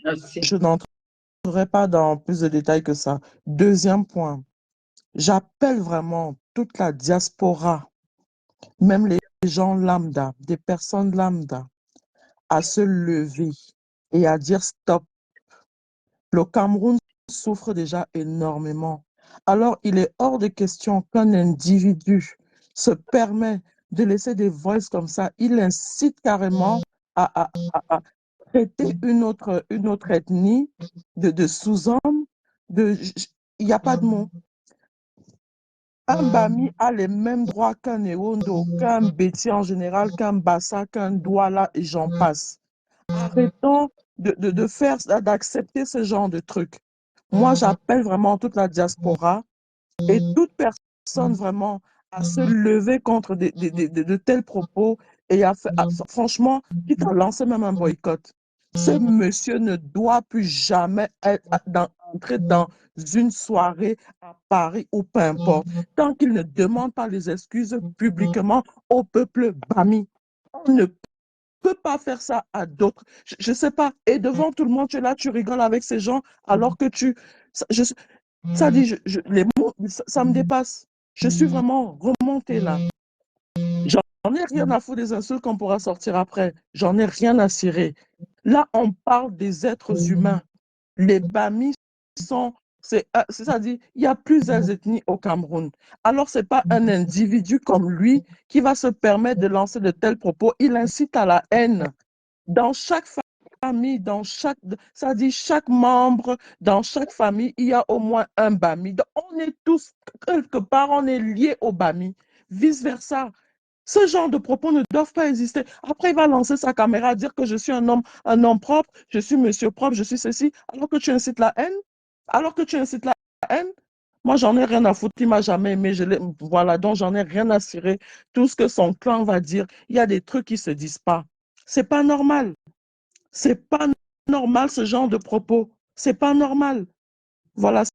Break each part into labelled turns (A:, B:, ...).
A: Merci.
B: Je n'entrerai pas dans plus de détails que ça. Deuxième point, j'appelle vraiment toute la diaspora, même les gens lambda, des personnes lambda, à se lever et à dire stop. Le Cameroun souffre déjà énormément. Alors, il est hors de question qu'un individu se permet de laisser des voix comme ça. Il incite carrément à traiter une autre ethnie de sous-homme. Il n'y a pas de mot. Un Bami a les mêmes droits qu'un Ewondo, qu'un Béti en général, qu'un Bassa, qu'un Douala, et j'en passe. Arrêtons de faire, d'accepter ce genre de trucs. Moi, j'appelle vraiment toute la diaspora et toute personne vraiment à se lever contre de tels propos et franchement, quitte à lancer même un boycott. Ce monsieur ne doit plus jamais entrer dans une soirée à Paris ou peu importe, tant qu'il ne demande pas les excuses publiquement au peuple Bami. On ne peut pas faire ça à d'autres. Je ne sais pas. Et devant tout le monde, tu es là, tu rigoles avec ces gens alors que tu... Ça dit, les mots, ça me dépasse. Je suis vraiment remontée là. J'en ai rien à foutre des insultes qu'on pourra sortir après. J'en ai rien à cirer. Là, on parle des êtres humains. Les Bamis sont... C'est-à-dire, il y a plusieurs ethnies au Cameroun. Alors, ce n'est pas un individu comme lui qui va se permettre de lancer de tels propos. Il incite à la haine. Dans chaque famille, ça dit chaque membre, dans chaque famille, il y a au moins un Bami. Donc, on est tous, quelque part, on est liés au Bami. Vice-versa. Ce genre de propos ne doivent pas exister. Après, il va lancer sa caméra, dire que je suis un homme propre, je suis monsieur propre, je suis ceci, alors que tu incites la haine. Alors que tu incites la haine, moi, j'en ai rien à foutre. Il m'a jamais aimé. Voilà, donc j'en ai rien à cirer. Tout ce que son clan va dire, il y a des trucs qui se disent pas. C'est pas normal. C'est pas normal ce genre de propos. C'est pas normal. Voilà,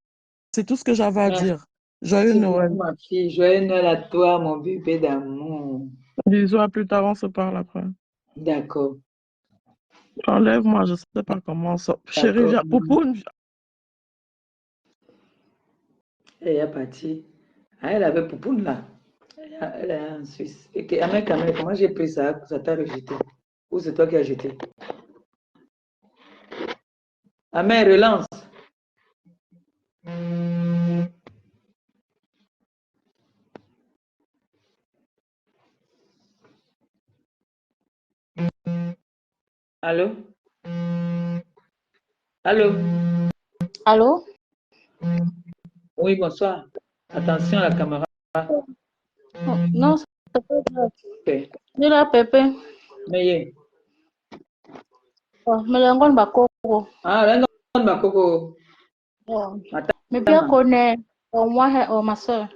B: c'est tout ce que j'avais à
A: Merci
B: dire. Joyeux
A: beaucoup,
B: Noël.
A: ma fille. Joyeux Noël à toi, mon bébé d'amour.
B: Bisous, à plus tard, on se parle après.
A: D'accord,
B: Enlève-moi, je sais pas comment ça. Chérie,
A: d'accord.
B: viens. Poupoune,
A: Elle est partie. Ah, elle avait Poupoune là. Elle est en Suisse. Et que, Ahmed Kamel, comment j'ai pris ça? Ça t'a rejeté. Ou c'est toi qui as jeté? Ahmed, relance. Allô? Allô?
C: Allô?
A: Oui, bonsoir. Attention à la caméra.
C: Oh, non, c'est pas grave.
A: Ok.
C: Je la Pépé.
A: Mais,
C: Oh, mais l'angon bakoko.
A: ah, là, non, ma coco.
C: Oh. Mais bien
A: Attends.
C: connaît, oh, moi, oh, ma soeur.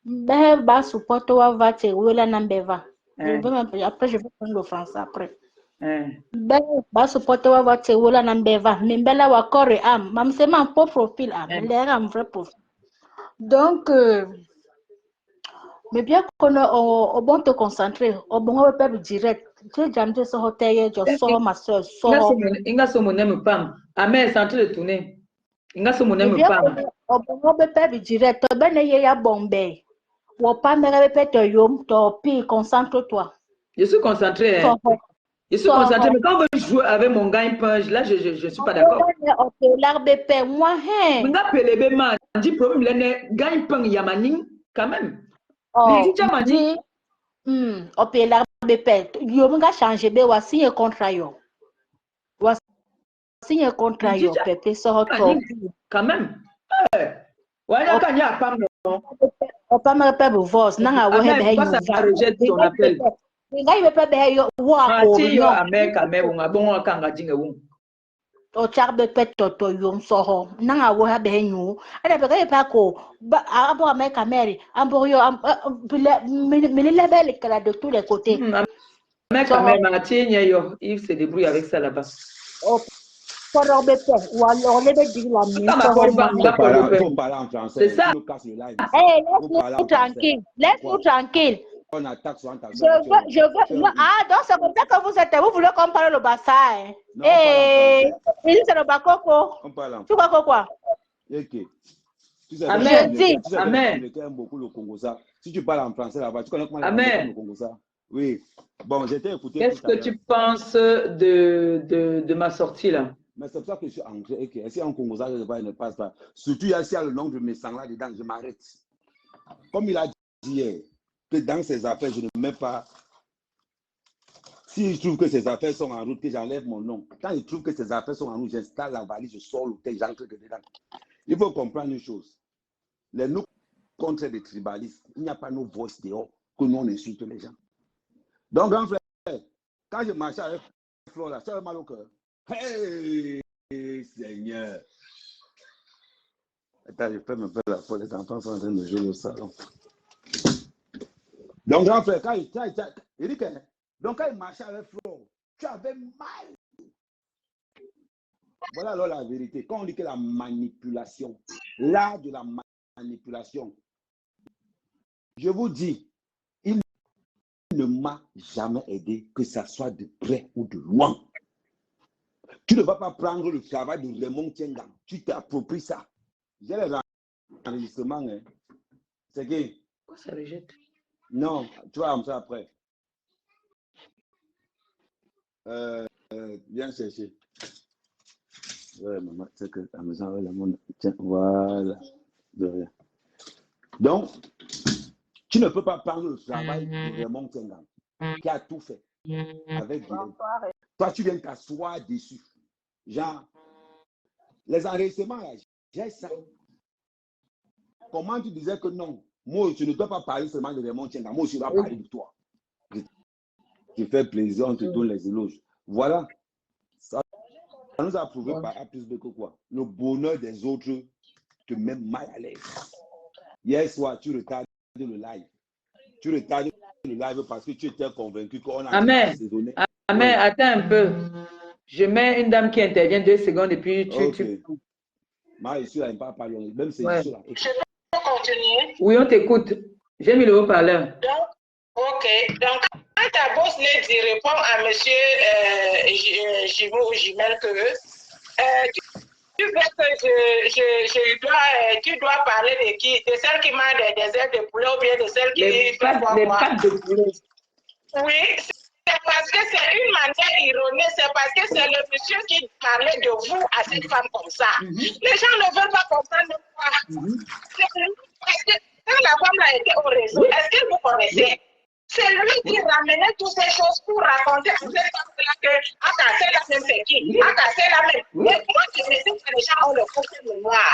C: Ben, ba support wa va te wela nambeva. Après, je vais prendre le français après. Ben, ba support wa va te wela nambeva. Mimbela wa kore am. Mam c'est mon propre profil am. Mais l'air am vrai profil. Donc, mais bien qu'on au bon te concentrer, au bon on peut direct. Tu jamais ce hôtel, je sors ma soeur, sors.
A: Inga so mon aime pas. Amé est en train de tourner. Inga so mon
C: Mais
A: aime
C: bien
A: pas.
C: qu'on au bon peut direct. Ben y ya bombé. Ou pas me répéter te yom, to pi concentre-toi.
A: Je suis concentré. Hein.
C: Sors.
A: Je suis concentré. Mais quand on veut jouer avec mon gagne-pain, là, je suis pas d'accord.
C: Moi, hein.
A: Nga pelebe man, dit problème l'année gagne-pain yamaning quand même.
C: Oh,
A: Les jamani.
C: dit, au pays l'arbre yom nga changer be wa signer contrat yo. Wa signer contrat yo, pepe sort trop.
A: Quand même. Ouais, là, quand il y a pas non.
C: O pas me répéter voice, n'a wa he be
A: Passe à rejette ton appel.
C: Nga ibe pe be yo wa ko
A: Si yo
C: non.
A: Amérique mais bon quand nga dinga won.
C: O charbe pe toto yom soho. N'a wa be nyu. Ala be pa ko ba abo America Mary, abo yo mini label kala de tous les côtés.
A: Amérique mais tiens yo, il se débrouille avec ça là-bas.
C: Ou alors les dire la
D: Il faut parler en français.
A: C'est ça.
C: Hey, laisse-nous tranquille. Laisse-nous tranquille.
D: une attaque sur ta
C: Ah, donc c'est comme ça que vous êtes. Vous voulez qu'on parle le Bassa, hein?
D: Non, on parle en français.
C: C'est le Bakoko.
D: On parle en
C: Tu vois quoi?
D: Ok. Tu sais,
A: Amen.
D: tu sais
A: Amen.
D: que aime beaucoup le Congo ça. Si tu parles en français là-bas, tu connais comment les
A: Amen.
D: aiment le Congo ça. Oui. Bon, j'étais écouté
A: Qu'est-ce
D: tout à
A: que
D: l'heure.
A: tu penses de ma sortie là?
D: Mais c'est pour ça que je suis anglais. Ok. Est-ce qu'en Congo ça, ne passe pas? Surtout, s'il y a le nom de mes sangs là dedans, je m'arrête. Comme il a dit hier, que dans ses affaires, je ne mets pas. Si je trouve que ces affaires sont en route, que j'enlève mon nom. Quand je trouve que ces affaires sont en route, j'installe la valise, je sors l'hôtel, j'entre dedans. Il faut comprendre une chose. Les nous contre des tribalistes, il n'y a pas nos voix dehors que nous on insulte les gens. Donc, grand frère, quand je marchais avec Flore là, j'avais mal au cœur. Hey, Seigneur. Attends, je fais me faire la folle, les enfants sont en train de jouer au salon. Donc, grand frère, quand il dit que, donc quand il marchait avec Flore, tu avais mal. Voilà alors la vérité. Quand on dit que la manipulation, l'art de la manipulation, je vous dis, il ne m'a jamais aidé, que ça soit de près ou de loin. Tu ne vas pas prendre le travail de Raymond Tiengang. Tu t'appropries ça. J'ai les enregistrements. Hein. C'est qui?
A: Pourquoi ça rejette? Non,
D: tu vas comme ça après. Viens chercher. Ouais, maman, c'est que la maison avec la monde. Tiens, voilà. De rien. Donc, tu ne peux pas prendre le travail de Raymond Tiengang, qui a tout fait avec Guilhem. Toi, tu viens t'asseoir dessus. Genre, les enregistrements, là, j'ai ça. Comment tu disais que non, moi, tu ne dois pas parler seulement de Raymond Tiengang, moi aussi, je vais parler de toi. Tu fais plaisir, on te donne les éloges. Voilà. Ça nous a prouvé par A plus B que quoi. Le bonheur des autres te met mal à l'aise. Hier soir, tu retardes le live. Tu retardes le live parce que tu étais convaincu qu'on a
A: assaisonné. Amen, attends un peu. Je mets une dame qui intervient 2 secondes et puis tu...
D: Moi, je suis là, il ne parle pas long. Même si je suis là.
E: Je peux continuer?
A: Oui, on t'écoute. J'ai mis le haut-parleur.
E: Donc, ok. Donc, quand ta boss dit répond à monsieur Jimo ou Jimel que tu veux que tu dois parler de qui? De celle qui mange des ailes de poulet ou bien de celle qui fait quoi?
A: Les pattes de poulet.
E: Oui, c'est parce que c'est une manière ironique, c'est parce que c'est le monsieur qui parlait de vous à cette femme comme ça. Les gens ne veulent pas comprendre pourquoi. Parce que quand la femme a été au réseau, est-ce que vous connaissez? C'est lui qui ramenait toutes ces choses pour raconter à cette femme-là que c'est la même c'est qui? C'est la même. Mais moi, je ne sais que les gens ont le côté de moi.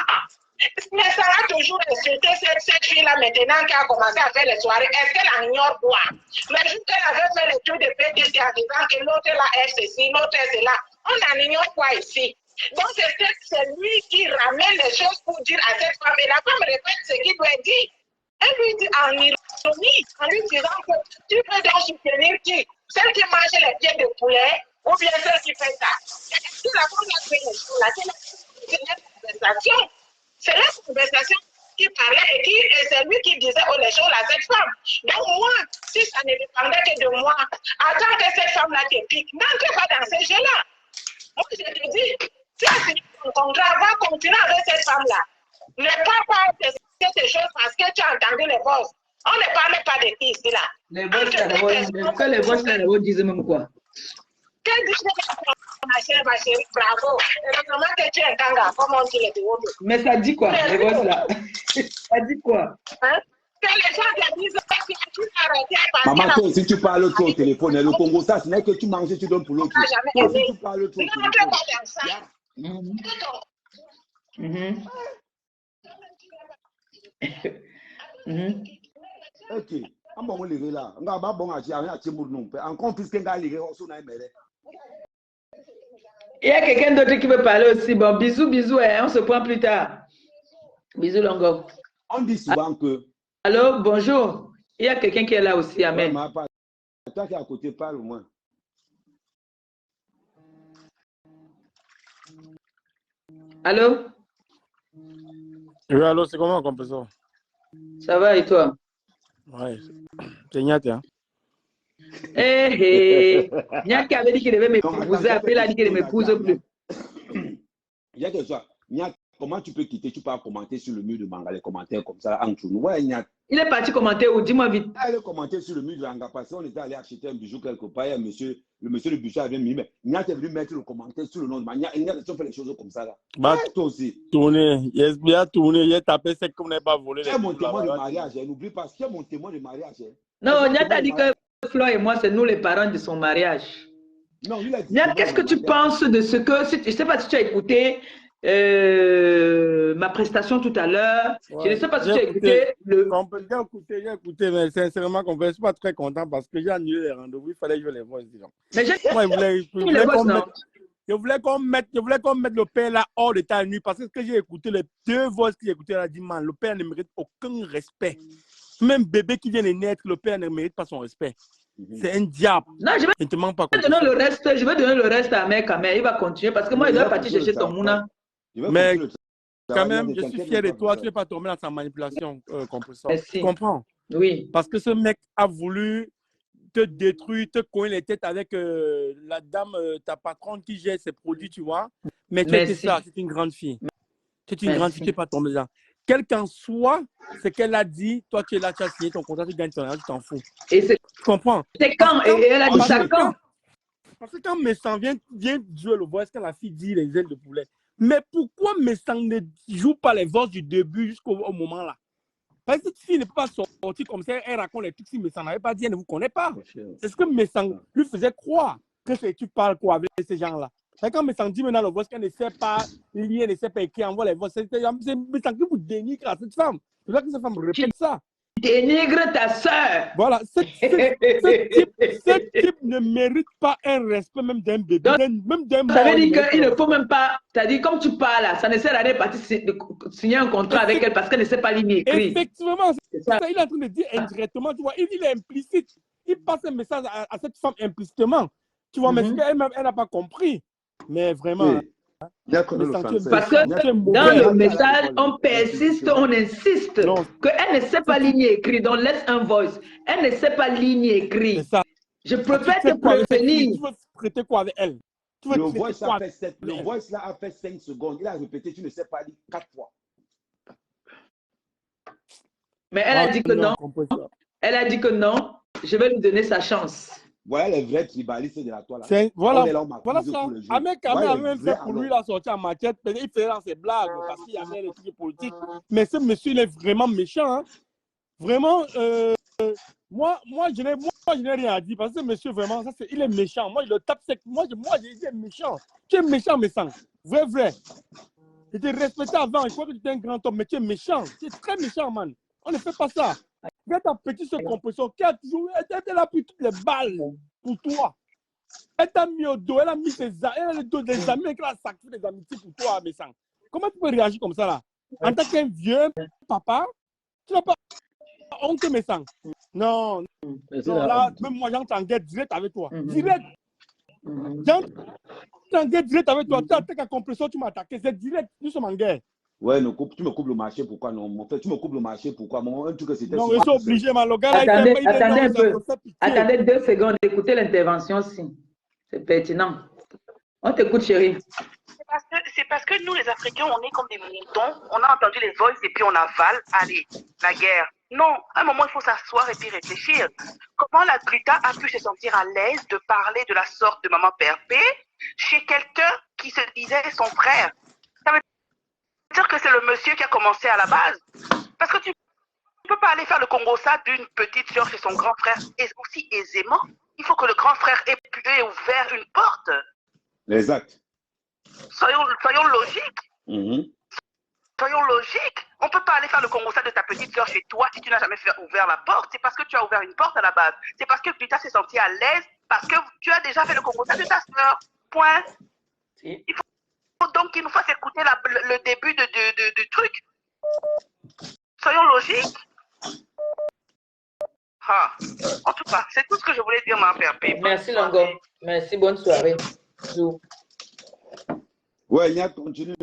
E: Mais ça a toujours insulté cette fille-là maintenant qui a commencé à faire les soirées. Est-ce qu'elle en ignore quoi? Mais juste qu'elle avait fait le tour de PTC en disant que l'autre là est ceci, l'autre est cela. On en ignore quoi ici? Donc c'est lui qui ramène les choses pour dire à cette femme. Et la femme répète ce qu'il lui a dit. Elle lui dit en ironie, en lui disant que tu peux donc soutenir qui? Celle qui mange les pieds de poulet ou bien celle qui fait ça? Si la femme a fait les choses là, c'est la conversation. C'est la conversation qui parlait et c'est lui qui disait les choses à cette femme. Donc moi, si ça ne dépendait que de moi, attends que cette femme-là te pique, n'entre pas dans ces jeux-là. Moi, je te dis, tu as fini ton contrat, va continuer avec cette femme-là. Ne parle pas de ces choses parce que tu as entendu les voix. On ne parle pas de qui ici là.
A: Les voix, que les voix disent même quoi?
E: Quelle ma chère, bravo. Heureusement que tu es un tanga, comme on dit les deux.
A: Mais ça dit quoi, les voix là? Ça dit quoi?
E: Hein? Que les gens te disent que tu as arrêté à
D: partir. Maman, si tu parles trop au téléphone, le Congo, ça, ce n'est que tu manges, tu donnes pour l'autre. Si tu parles trop au téléphone. Ok. Encore plus qu'un gars,
A: il y a quelqu'un d'autre qui veut parler aussi. Bon, bisous, bisous. Hein, on se prend plus tard. Bisous, Longo.
D: On dit souvent que...
A: Allô, bonjour. Il y a quelqu'un qui est là aussi. Amen.
D: Toi qui es à côté, parle au moins.
A: Allô?
F: Oui, allô, c'est comment, compositeur?
A: Ça va et toi?
F: Oui. C'est Nyat, hein.
A: Nyaki avait dit qu'il devait m'épouser, après il a dit qu'il ne m'épouse plus.
D: Il y a quelque chose. Nyat, comment tu peux quitter? Tu peux commenter sur le mur de Manga, les commentaires comme ça entre nous. Ouais, Nyat.
A: Il est parti commenter où? Dis-moi vite.
D: Il a commenté sur le mur de Manga parce qu'on était allé acheter un bijou quelque part. Et le monsieur du bijou avait mis. Mais Nyat est venu mettre le commentaire sur le nom de Manga. Nyat, tu fais les choses comme ça là.
F: Bah,
D: toi aussi.
F: Tourné. Il a tourné. Il a tapé. C'est comme on n'a pas volé.
D: C'est mon témoin de mariage. N'oublie pas. C'est mon témoin de mariage.
A: Non, Nyat a dit que Flo et moi, c'est nous les parents de son mariage.
D: Non, il a dit.
A: Nyat, qu'est-ce que tu penses de ce que. Je ne sais pas si tu as écouté. Ma prestation tout à l'heure. Ouais. Je ne sais pas si tu as écouté le.
F: J'ai écouté, mais sincèrement, je ne suis pas très content parce que j'ai annulé les rendez-vous. Il fallait que je les voie.
A: Mais
F: moi, je voulais qu'on mette le père là hors de ta nuit parce que j'ai écouté les 2 voix que j'ai écoutées là, dit man, le père ne mérite aucun respect. Même bébé qui vient de naître, le père ne mérite pas son respect. C'est un diable.
A: Non, je vais donner le reste à Mec, mais il va continuer parce que moi, il doit partir chercher ton mouna.
F: Mais quand même, je suis fier de toi. Tu n'es pas tombé dans sa manipulation, compresseur. Tu comprends?
A: Oui.
F: Parce que ce mec a voulu te détruire, te cogner les têtes avec la dame, ta patronne qui gère ses produits, tu vois. Mais tu étais ça, c'est une grande fille. Tu es une grande fille, tu n'es pas tombé là. Quel qu'en soit ce qu'elle a dit, toi tu es là, tu as signé ton contrat, tu gagnes ton argent, tu t'en fous.
A: Et tu
F: comprends?
A: C'est quand? Et elle a dit ça quand?
F: Parce que quand Messan vient jouer le voice, quand la fille dit les ailes de poulet, mais pourquoi Messan ne joue pas les voix du début jusqu'au moment là? Parce que cette fille n'est pas sortie comme ça, elle raconte les trucs si Messan n'avait pas dit, elle ne vous connaît pas. C'est ce que Messan lui faisait croire que tu parles quoi avec ces gens-là. Quand Messan dit maintenant le voice qu'elle ne sait pas lire, elle ne sait pas écrire, envoie les voix, c'est Messan qui vous dénigre à cette femme. C'est là que cette femme répète ça.
A: Dénigre ta soeur.
F: Voilà, ce type ne mérite pas un respect même d'un bébé.
A: Ça veut dire qu'il ne faut même pas, c'est-à-dire comme tu parles là, ça ne sert à rien de signer un contrat avec elle parce qu'elle ne sait pas lire ni écrire.
F: Effectivement, c'est ça. Il est en train de dire indirectement, tu vois, il est implicite. Il passe un message à cette femme implicitement. Tu vois, mais elle-même, elle n'a pas compris. Mais vraiment...
D: Oui.
A: Parce que dans le message, on persiste, on insiste qu'elle ne sait pas lire ni écrire, donc laisse un voice. Elle ne sait pas lire ni écrire. Je préfère te prévenir.
F: Tu veux traiter quoi avec elle?
D: Le voice là a fait 5 secondes. Il a répété, tu ne sais pas lire 4 fois.
A: Mais elle a dit que non. Elle a dit que non. Je vais lui donner sa chance.
D: Voilà les vrais tribalistes de la toile.
F: Voilà ça. Ahmed Kamé a même fait pour lui la sortie en maquette. Il faisait dans ses blagues parce qu'il y avait des trucs politiques. Mais ce monsieur, il est vraiment méchant. Hein. Vraiment, moi, je n'ai rien à dire parce que ce monsieur, vraiment, il est méchant. Moi, je le tape sec. Moi, il est méchant. Tu es méchant, méchant. Vrai. Je t'ai respecté avant. Je crois que tu étais un grand homme, mais tu es méchant. Tu es très méchant, man. On ne fait pas ça. Regarde ta petite compression qui a toujours été là pour toutes les balles pour toi. Elle t'a mis au dos, elle a mis ses amis, elle a sacrifié des amitiés pour toi, Messan. Comment tu peux réagir comme ça là? En tant qu'un vieux papa, tu n'as pas honte, Messan. Non, là, même moi j'entre en guerre direct avec toi. Direct. J'entre en guerre direct avec toi. Tu as attaqué la compression, tu m'as attaqué. C'est direct, nous sommes en guerre.
D: Ouais, tu me coupes le marché, pourquoi non? En fait, tu me coupes le marché, pourquoi? Un truc que c'était.
F: Non, ils sont obligés, mais le gars là,
A: attendez un peu. Attendez 2 secondes, écoutez l'intervention si. C'est pertinent. On t'écoute, chérie.
E: C'est parce que nous, les Africains, on est comme des moutons. On a entendu les voices et puis on avale. Allez, la guerre. Non, à un moment, il faut s'asseoir et puis réfléchir. Comment la Gluta a pu se sentir à l'aise de parler de la sorte de Maman Perpé chez quelqu'un qui se disait son frère? Ça veut dire que c'est le monsieur qui a commencé à la base. Parce que tu ne peux pas aller faire le Congo-ça d'une petite soeur chez son grand frère et aussi aisément. Il faut que le grand frère ait ouvert une porte.
D: Exact.
E: Soyons logiques. Soyons logiques. On ne peut pas aller faire le Congo-ça de ta petite soeur chez toi si tu n'as jamais ouvert la porte. C'est parce que tu as ouvert une porte à la base. C'est parce que Gluta s'est sentie à l'aise parce que tu as déjà fait le Congo-ça de ta soeur. Point. Il faut donc qu'il nous fasse écouter le début du truc. Soyons logiques. En tout cas, c'est tout ce que je voulais dire, ma père.
A: Merci, Longo. Merci, bonne soirée. Bisous.
D: Ouais, Nyat, continue.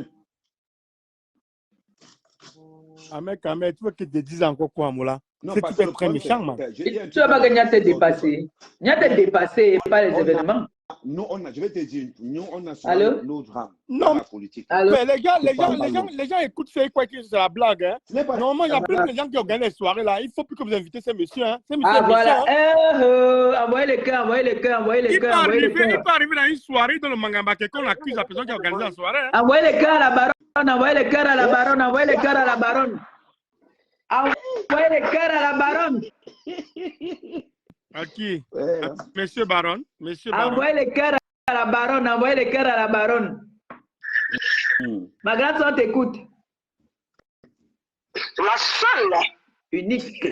F: Ahmed, tu veux que je te dise encore quoi, Moula? C'est très méchant, man.
A: Tu vas pas gagner à te dépasser. Il y a te dépasser, pas les événements.
D: Nous, je vais te dire, nous, on a
A: Allô?
D: nos drames
F: Non,
D: la politique.
F: Allô? Mais les gens écoutent, c'est quoi que c'est la blague, hein? Normalement, il y a plein de gens qui organisent les soirées, là. Il faut plus que vous invitez ces messieurs, hein? Ces messieurs
A: voilà. Envoyez les cœurs, envoyez les cœurs, envoyez les cœurs.
F: Il peut arriver dans une soirée dans le Mangamba, qu'on accuse la personne qui a organisé la soirée. Hein?
A: Envoyez les cœurs à la baronne, envoyez les cœurs à la baronne, envoyez les cœurs à la baronne. Envoyez les cœurs à la baronne.
F: À qui? Monsieur Baron.
A: Envoyez les cœurs à la baronne, envoyez les cœurs à la baronne. Ma grande soeur t'écoute.
E: La seule.
A: L'unique,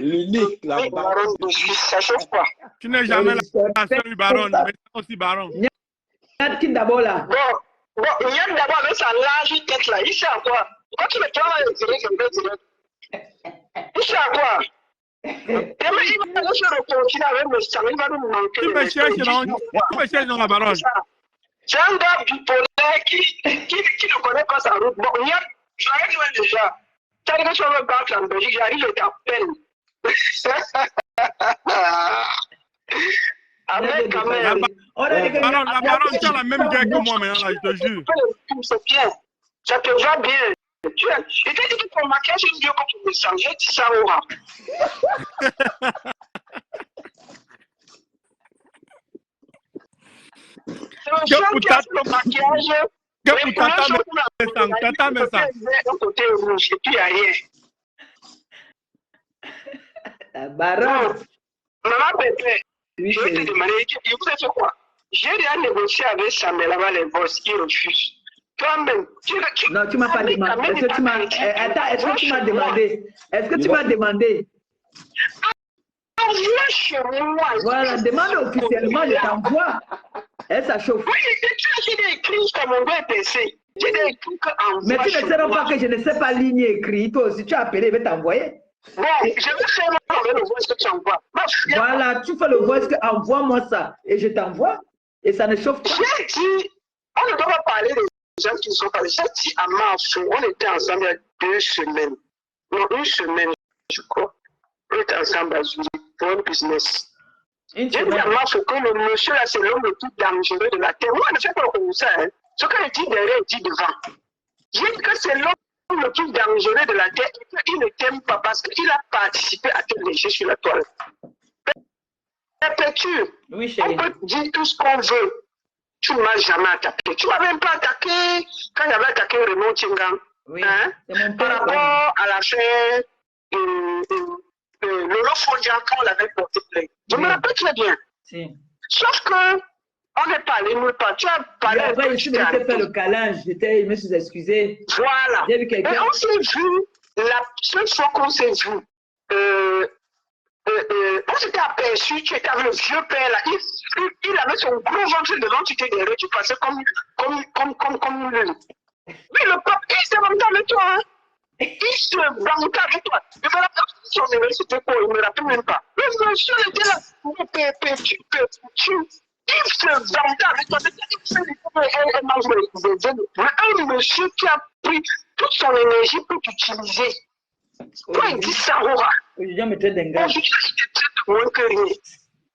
D: la baronne
E: de Suisse, ça chauffe pas.
F: Tu n'es jamais la seule du baron, mais aussi baron.
A: Il y a qui d'abord là?
E: Bon, il y a d'abord avec sa large tête là, il sait à quoi? Quand tu le prends là, il sait à quoi? Il va se reconduire avec le sang, il va nous manquer.
F: Tu me cherches dans la baronne.
E: C'est un gars bipolaire qui ne connaît pas sa route. Bon, j'arrive déjà. Tu arrives sur le banc en Belgique, j'arrive, je t'appelle. Avec quand même.
F: La baronne, tu as la même gueule que moi maintenant, là, je te jure.
E: C'est bien. Ça te va bien. Je t'ai dit que ton maquillage est mieux que tu me sens. J'ai dit ça au rang. C'est un qui a fait le maquillage.
F: Tata met ça.
E: Un côté rouge et puis il n'y a rien.
A: La baronne.
E: Maman Pépé, je vais te demander, il vous a fait quoi? J'ai déjà négocié avec Samuel avant les boss, il refuse. Toi-même,
A: non, tu m'as pas demandé. Est-ce que tu m'as demandé? Est-ce que tu m'as demandé?
E: Envoie chez moi.
A: Voilà, demande officiellement, je t'envoie. Et ça chauffe.
E: Oui, j'ai écrit sur mon PC. J'ai écrit qu'envoie.
A: Mais tu ne sais pas que je ne sais pas ligner écrit. Toi aussi, tu as appelé, je vais t'envoyer.
E: Bon, je vais faire le voice que tu envoies.
A: Voilà, tu fais le voice que envoie-moi ça. Et je t'envoie. Et ça ne chauffe pas.
E: J'ai dit, on ne doit pas parler des gens qui ne sont pas. J'ai dit à Marfou, on était ensemble il y a 2 semaines. Non, 1 semaine, je crois. On était ensemble à Zurich pour un business. J'ai dit à Marfou que le monsieur là, c'est l'homme le plus dangereux de la terre. Moi, je ne fais pas comme ça. Hein. Ce qu'il dit derrière, il dit devant. J'ai dit que c'est l'homme le plus dangereux de la terre. Il ne t'aime pas parce qu'il a participé à te lécher sur la toile. Perpétue.
A: Oui, chérie.
E: On peut dire tout ce qu'on veut. Tu ne m'as jamais attaqué. Tu ne m'as même pas attaqué quand j'avais attaqué Raymond Tchingang.
A: Oui,
E: hein? Par rapport à l'affaire Lolo Fondian quand on l'avait porté plainte. Je me rappelle très bien.
A: Si.
E: Sauf que on n'est pas allé nulle part. Tu as parlé.
A: Après, je m'étais fait le câlin. Je me suis excusé.
E: Voilà. Et on s'est vu, la seule fois qu'on s'est vu, on s'était aperçu, tu étais avec le vieux père là, il avait son gros ventre devant, tu t'es derrière, tu passais comme lui. Oui, le peuple, il se vantait avec toi, hein. Il se vantait avec toi. Je me rappelle son numéro, c'était quoi, il ne me rappelle même pas. Le monsieur était là, il se vantait avec toi. Un monsieur qui a pris toute son énergie pour t'utiliser. Pourquoi il dit ça, Aura?
A: Je viens me traiter d'un gars.
E: Moins que rien.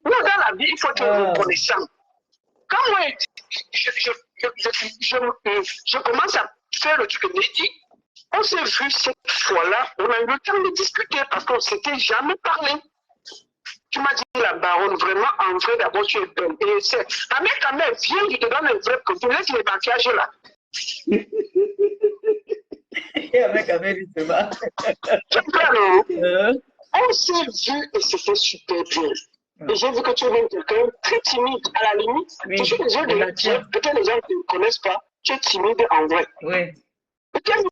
E: Nous, dans la vie, il faut être reconnaissant. Quand moi, je commence à faire le truc de dit, on s'est vu cette fois-là, on a eu le temps de discuter parce qu'on ne s'était jamais parlé. Tu m'as dit, la baronne, vraiment, en vrai, d'abord, tu es belle. Et c'est, ta mère, viens, je te donne un vrai côté, laisse les maquillages là.
A: Avec justement.
E: On s'est vu et c'était super bien. Et j'ai vu que tu es quelqu'un très timide. À la limite, tu suis les gens de la tienne. Peut-être les gens qui ne connaissent pas, tu es timide en vrai.
A: Oui.
E: Peut-être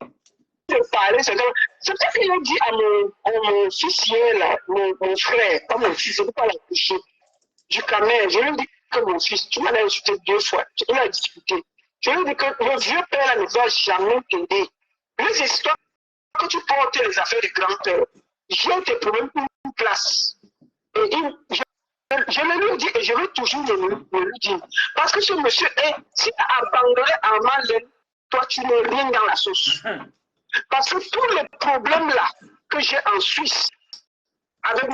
E: de parler, c'est peut-être qu'ils ont dit à mon fils hier, là, mon frère, pas mon fils, je ne peux pas la coucher, du Cameroun. Je lui ai dit que mon fils, tu m'as insulté 2 fois, il a discuté. Je lui ai dit que le vieux père là, ne va jamais t'aider. Les histoires que tu portes les affaires du grand-père, j'ai tes problèmes pour une place. Et je le lui dis et je vais toujours le lui dire. Parce que ce monsieur est, s'il a abandonné en mal, toi tu n'es rien dans la sauce. Parce que tous les problèmes là que j'ai en Suisse, avec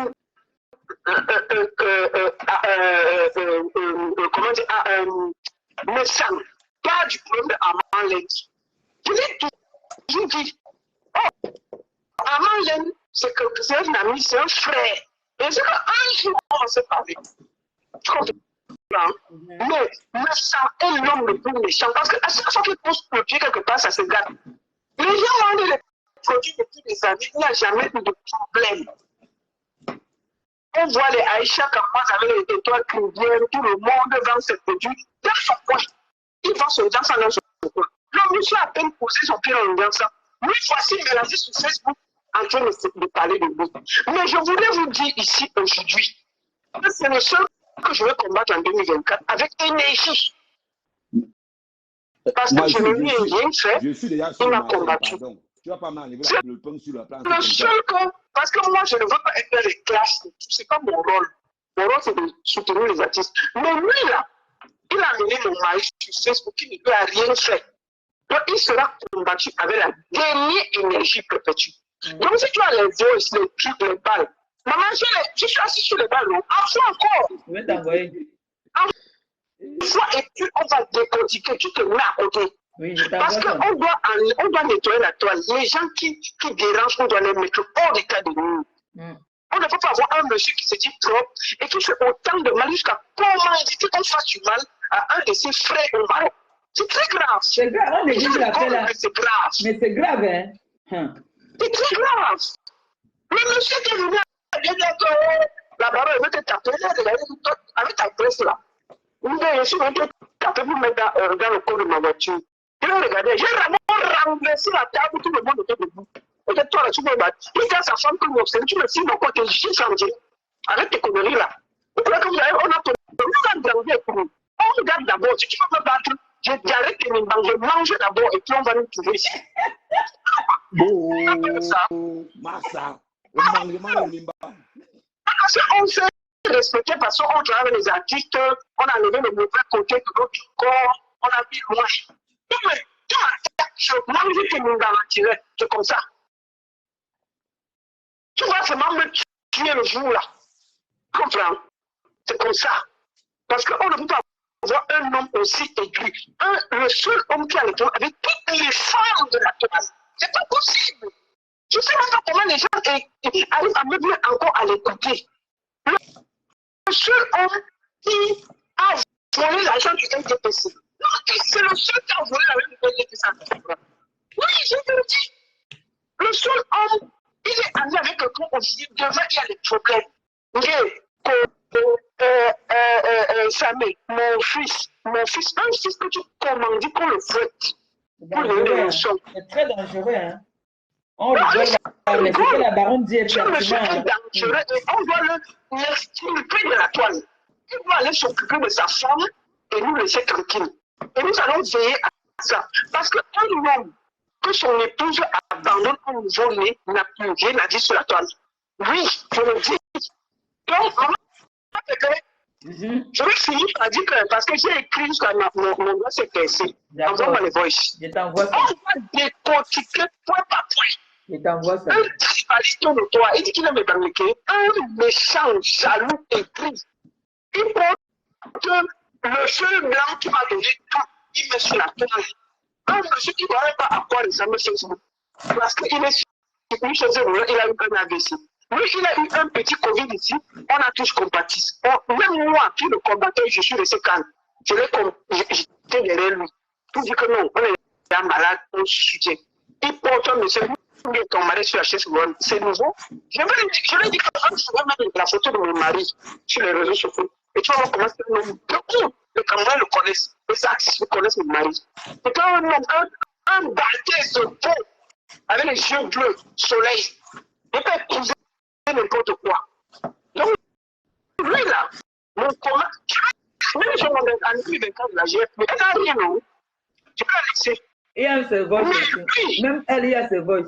E: comment dire, me semble pas du problème d'Armand Lène. Je l'ai toujours dit. Oh, Armand Lène, c'est un ami, c'est un frère. Et c'est qu'un jour, on s'est parlé. Tu comprends? Mais me semble est l'homme le plus méchant. Parce qu'à chaque fois qu'il pose le pied quelque part, ça se gâte. Les gens vendent les produits depuis des années, il n'y a jamais eu de problème. On voit les Aïcha comme moi avec les étoiles crivières, tout le monde vend ces produits dans son coin. Il vend son dansant dans son coin. Le monsieur a à peine posé son pied dans le dansant. Lui, voici mélangé sur Facebook en train de parler de lui. Mais je voulais vous dire ici aujourd'hui que c'est le seul que je vais combattre en 2024 avec énergie. Parce que je ne lui ai rien fait, il m'a combattu.
D: Tu vas pas m'enlever le pain sur la place.
E: Le seul que, parce que moi, je ne veux pas être dans les classes, ce n'est pas mon rôle. Mon rôle, c'est de soutenir les artistes. Mais lui, là, il a amené mon mari sur Facebook, il ne lui a rien fait. Donc, il sera combattu avec la dernière énergie perpétue. Donc, si tu as les voices, les trucs, les balles, maman, je suis assis sur les balles, en fois encore.
A: Je vais t'envoyer.
E: En fois, et puis on va décortiquer, tu te mets à côté.
A: Oui,
E: parce qu'on doit nettoyer la toile. Les gens qui dérangent, on doit les mettre hors d'état de nous. On ne peut pas avoir un monsieur qui se dit propre et qui fait autant de mal jusqu'à comment éviter qu'on fasse du mal à un de ses frères au Maroc. C'est très grave.
A: C'est grave, on néglige l'appel là.
E: C'est grave.
A: Mais c'est grave, hein.
E: C'est très grave. Le monsieur qui est venu à bien là-bas, il veut te taper avec ta presse là. Vous avez reçu un peu taper pour mettre dans le corps de ma voiture. Je vais regarder, j'ai vraiment renversé la table, tout le monde était debout. Et toi là, tu me bats. Il dit à sa femme que tu me filmes encore que je changé. Arrête tes conneries là. Vous croyez que on a grandi pour nous. On regarde d'abord, si tu veux me battre, j'arrête tes mains, je mange d'abord et puis on va nous trouver ici.
D: Massa.
E: Parce qu'on s'est respecté parce qu'on travaille avec les artistes, on a levé le mauvais côté de notre corps, on a mis loin. Mais je mange tes mains dans la tirette, c'est comme ça. Tu vas seulement me tuer le jour là. Comprends? C'est comme ça. Parce qu'on ne peut pas avoir un homme aussi aigu. Le seul homme qui a le temps avec toutes les femmes de la toile. C'est pas possible. Je ne sais même pas comment les gens arrivent à me dire encore à l'écouter. Le seul homme qui a volé l'argent du NDPC. Non, c'est le seul qui a volé l'argent du NDPC. Oui, je te le dis. Le seul homme, il est ami avec quelqu'un aussi. Devant, il y a des problèmes. Samé, mon fils, un fils que tu commandes qu'on le fouette.
A: C'est très dangereux, hein. On rigole, mais ce que la baronne dit est pertinent.
E: On doit l'extirper de la toile. Il doit aller s'occuper de sa femme et nous laisser tranquille. Et nous allons veiller à ça. Parce qu'un homme que son épouse abandonne au nouveau-né n'a plus rien à dire sur la toile. Oui, je le dis. Donc, je vais finir par dire que, parce que j'ai écrit jusqu'à mon doigt s'est cassé. Envoie-moi les voices.
A: Je t'envoie ça.
E: On va décortiquer point par point.
A: Je t'envoie ça.
E: Un tribaliste de toi, il dit qu'il aime m'américain, un méchant, jaloux et triste. Il porte le feu blanc qui m'a donné tout, il met sur la toile. Un monsieur qui ne connaît pas à quoi les amis Facebook. Parce qu'il est sur une chose, il a eu un AVC. Lui, il a eu un petit Covid ici, on a tous combattu. Même moi, qui le combattais, je suis resté calme. J'étais derrière lui. Pour dire que non, on est malade, on se soutient. Il porte un monsieur, il est ton mari sur la chaise roulante, c'est nouveau. Je lui ai dit que je vais mettre la photo de mon mari sur les réseaux sociaux. Et tu vas voir comment c'est un homme. Les Camerounais le connaissent, les artistes connaissent mon mari. C'est un homme, un baltèze de peau, avec les yeux bleus, soleil. Il peut épouser n'importe quoi. Donc, lui là, mon combat, même si on est en 2024 de la GF, mais elle n'a rien, non? Tu peux la laisser.
A: Il y a ses voix aussi. Même elle, il y a ses voix.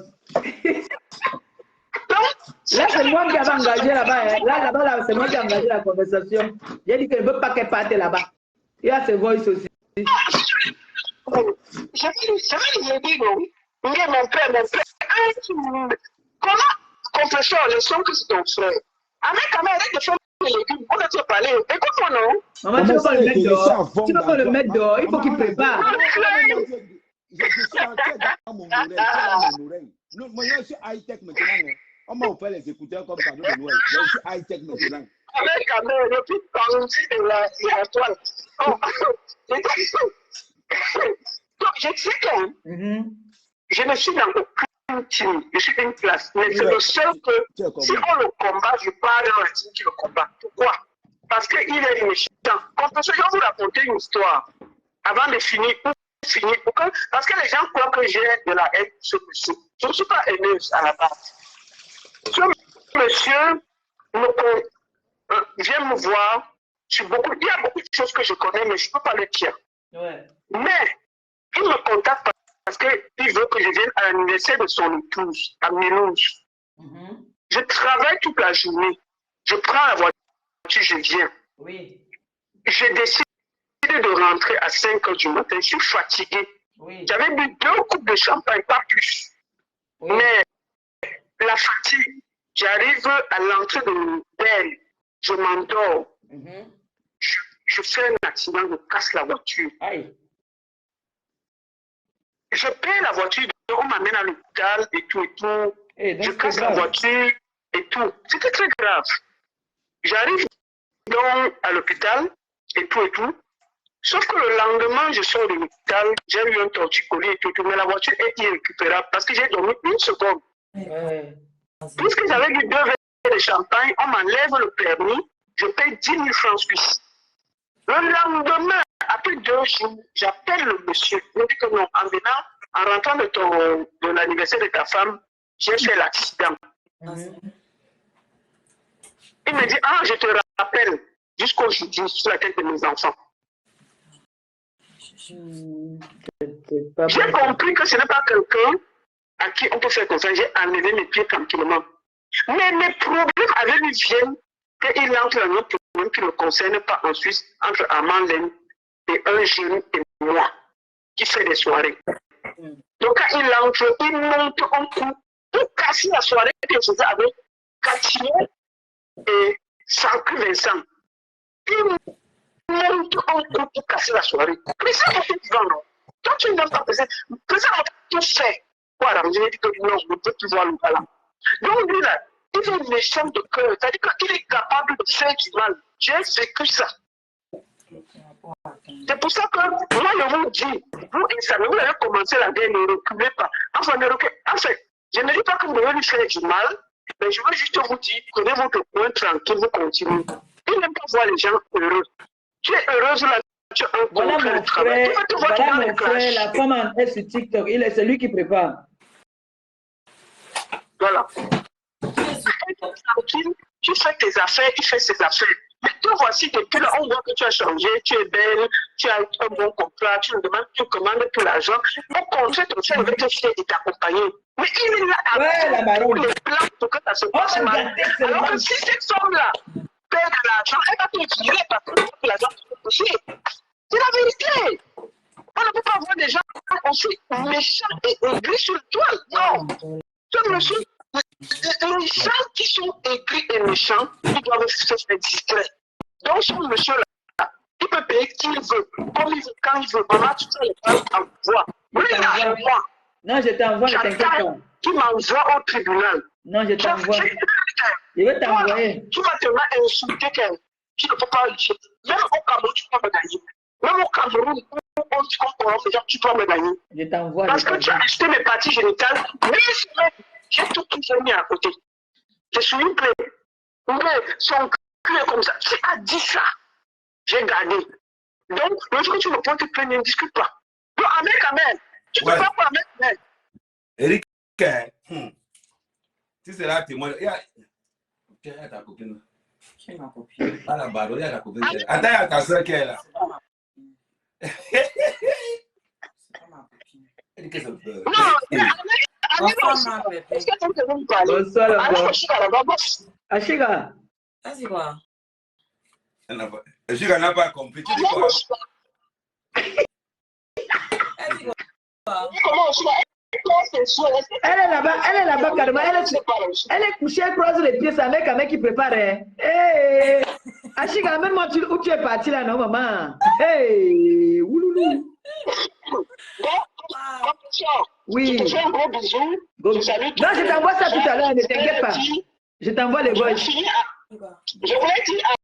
A: Là, c'est moi qui avais engagé là-bas. Là, c'est moi qui ai engagé la conversation. J'ai dit qu'elle ne veut pas qu'elle parte là-bas. Il y a ses voix aussi.
E: Je vais lui dire, non? Mon père. Comment, confesseur, je sens que c'est ton frère. Avec quand même, arrête de faire les légumes. On a déjà parlé. Écoute-moi, non?
A: Maman, tu veux pas le mettre dehors? Tu veux pas le mettre dehors? Il faut qu'il prépare.
D: Je suis entré dans mon oreille. Moi, je suis high-tech maintenant. On m'a offert les écouteurs comme cadeau de Noël. Je suis high-tech maintenant.
E: Avec quand même, le plus tendu de la toile. Donc, je sais que je ne suis dans aucun team. Je suis une classe. Mais c'est le seul que, si on le combat, je pars dans la team qui le combat. Pourquoi? Parce qu'il est méchant. Quand je vais vous raconter une histoire, avant de finir, parce que les gens croient que j'ai de la haine pour ce monsieur. Je ne suis pas haineuse à la base. Ce monsieur vient me voir sur beaucoup. Il y a beaucoup de choses que je connais, mais je ne peux pas les dire. Ouais. Mais il me contacte parce qu'il veut que je vienne à l'anniversaire de son épouse, à Mulhouse. Je travaille toute la journée. Je prends la voiture, je viens. Oui. Je décide de rentrer à 5 h du matin. Je suis fatigué. Oui. J'avais bu 2 coupes de champagne, pas plus. Oui. Mais la fatigue, j'arrive à l'entrée de l'hôtel. Je m'endors. Je fais un accident, je casse la voiture. Aïe. Je paie la voiture, on m'amène à l'hôpital et tout. Je casse la voiture et tout. C'était très grave. J'arrive donc à l'hôpital et tout. Sauf que le lendemain, je sors de l'hôpital, j'ai eu un torticolis et tout, mais la voiture est irrécupérable parce que j'ai dormi 1 seconde. Puisque j'avais bu 2 verres de champagne, on m'enlève le permis, je paye 10 000 francs suisses. Le lendemain, après 2 jours, j'appelle le monsieur. Il me dit que non, en venant, en rentrant de l'anniversaire de ta femme, j'ai fait l'accident. Il me dit, je te rappelle, jusqu'aujourd'hui, sur la tête de mes enfants. J'ai compris que ce n'est pas quelqu'un à qui on peut faire confiance. J'ai enlevé mes pieds tranquillement. Mais mes problèmes avec lui viennent qu'il entre dans un problème qui ne me concerne pas en Suisse, entre Amandine et un jeune et moi, qui fait des soirées. Donc quand il entre, il monte un coup pour casser la soirée que je faisais avec Cathy et Sancre Vincent. Il monte un coup pour casser la soirée. Mais ça, on fait vivant, non? Toi, tu ne dois pas passer. Présent, on tout fait. Voilà, je lui ai dit que non, je ne peux plus voir le gars là. Donc, lui, là, il est méchant de cœur. C'est-à-dire qu'il est capable de faire du mal. J'ai vécu ça. C'est pour ça que moi, je vous dis, vous, vous avez commencé la guerre, ne reculez pas. Enfin, je ne dis pas que vous devez lui faire du mal, mais je veux juste vous dire, prenez votre point tranquille, vous continuez. Il n'aime pas voir les gens heureux. Tu es heureuse là.
A: Voilà mon frère, la femme est sur TikTok, c'est lui qui prépare.
E: Voilà. Tu fais tes affaires, il fait ses affaires. Mais toi, voici, depuis là, on voit que tu as changé, tu es belle, tu as un bon contrat, tu commandes tout l'argent. Au contraire, ton frère veut te fier et t'accompagner. Mais il est là avec tous les plans pour que ça se passe mal. Alors que si cette femme-là paie de l'argent, elle va te virer parce que l'argent peut toucher. C'est la vérité. On ne peut pas voir des gens aussi méchants et aigris sur le toile. Non. Ce monsieur, les gens qui sont aigris et méchants, ils doivent se faire discrets. Donc, ce monsieur-là, il peut payer qui il veut, comme il veut, quand il veut. Maman, tu sais, il t'envoie. Oui, moi.
A: Non, je t'envoie, ne t'inquiète pas.
E: Tu m'envoies au tribunal.
A: Non, je t'envoie. Je vais t'envoyer.
E: Tu vas te mettre insulter quelqu'un. Tu ne peux pas le dire. Même au Cameroun, tu peux me gagner. Même au Cameroun, tu dois me gagner.
A: Je t'envoie.
E: Parce que tu as acheté mes parties génitales, mais j'ai tout mis à côté. Je suis une plaie. Mais son cul est comme ça. Tu as dit ça. J'ai gagné. Donc, lorsque tu me prends tes plaintes, ne discute pas. Non, Ahmed, tu ne peux pas pour Ahmed.
G: Eric, si c'est là, témoin. Il y a ta copine. Qui est ma copine? Ah, la barre, il y a ta copine. Attends, il y a ta soeur qui est là. C'est pas ma copine. Elle dit que c'est le
E: est-ce que tu peux me parler?
A: Bonsoir,
E: Achiga.
C: C'est quoi?
G: Achiga n'a pas compris. Tu dis quoi?
E: Comment Achiga?
A: Elle est là-bas, carrément. Elle est couchée, elle croise les pieds, c'est un mec qui prépare. Hey, Ashiga, même moi, où tu es parti là, non, maman? Hey, ouloulou. Oui.
E: Je te fais un gros bisou.
A: Non, je t'envoie ça tout à l'heure, ne t'inquiète pas. Je t'envoie les voix.
E: Je voulais finir en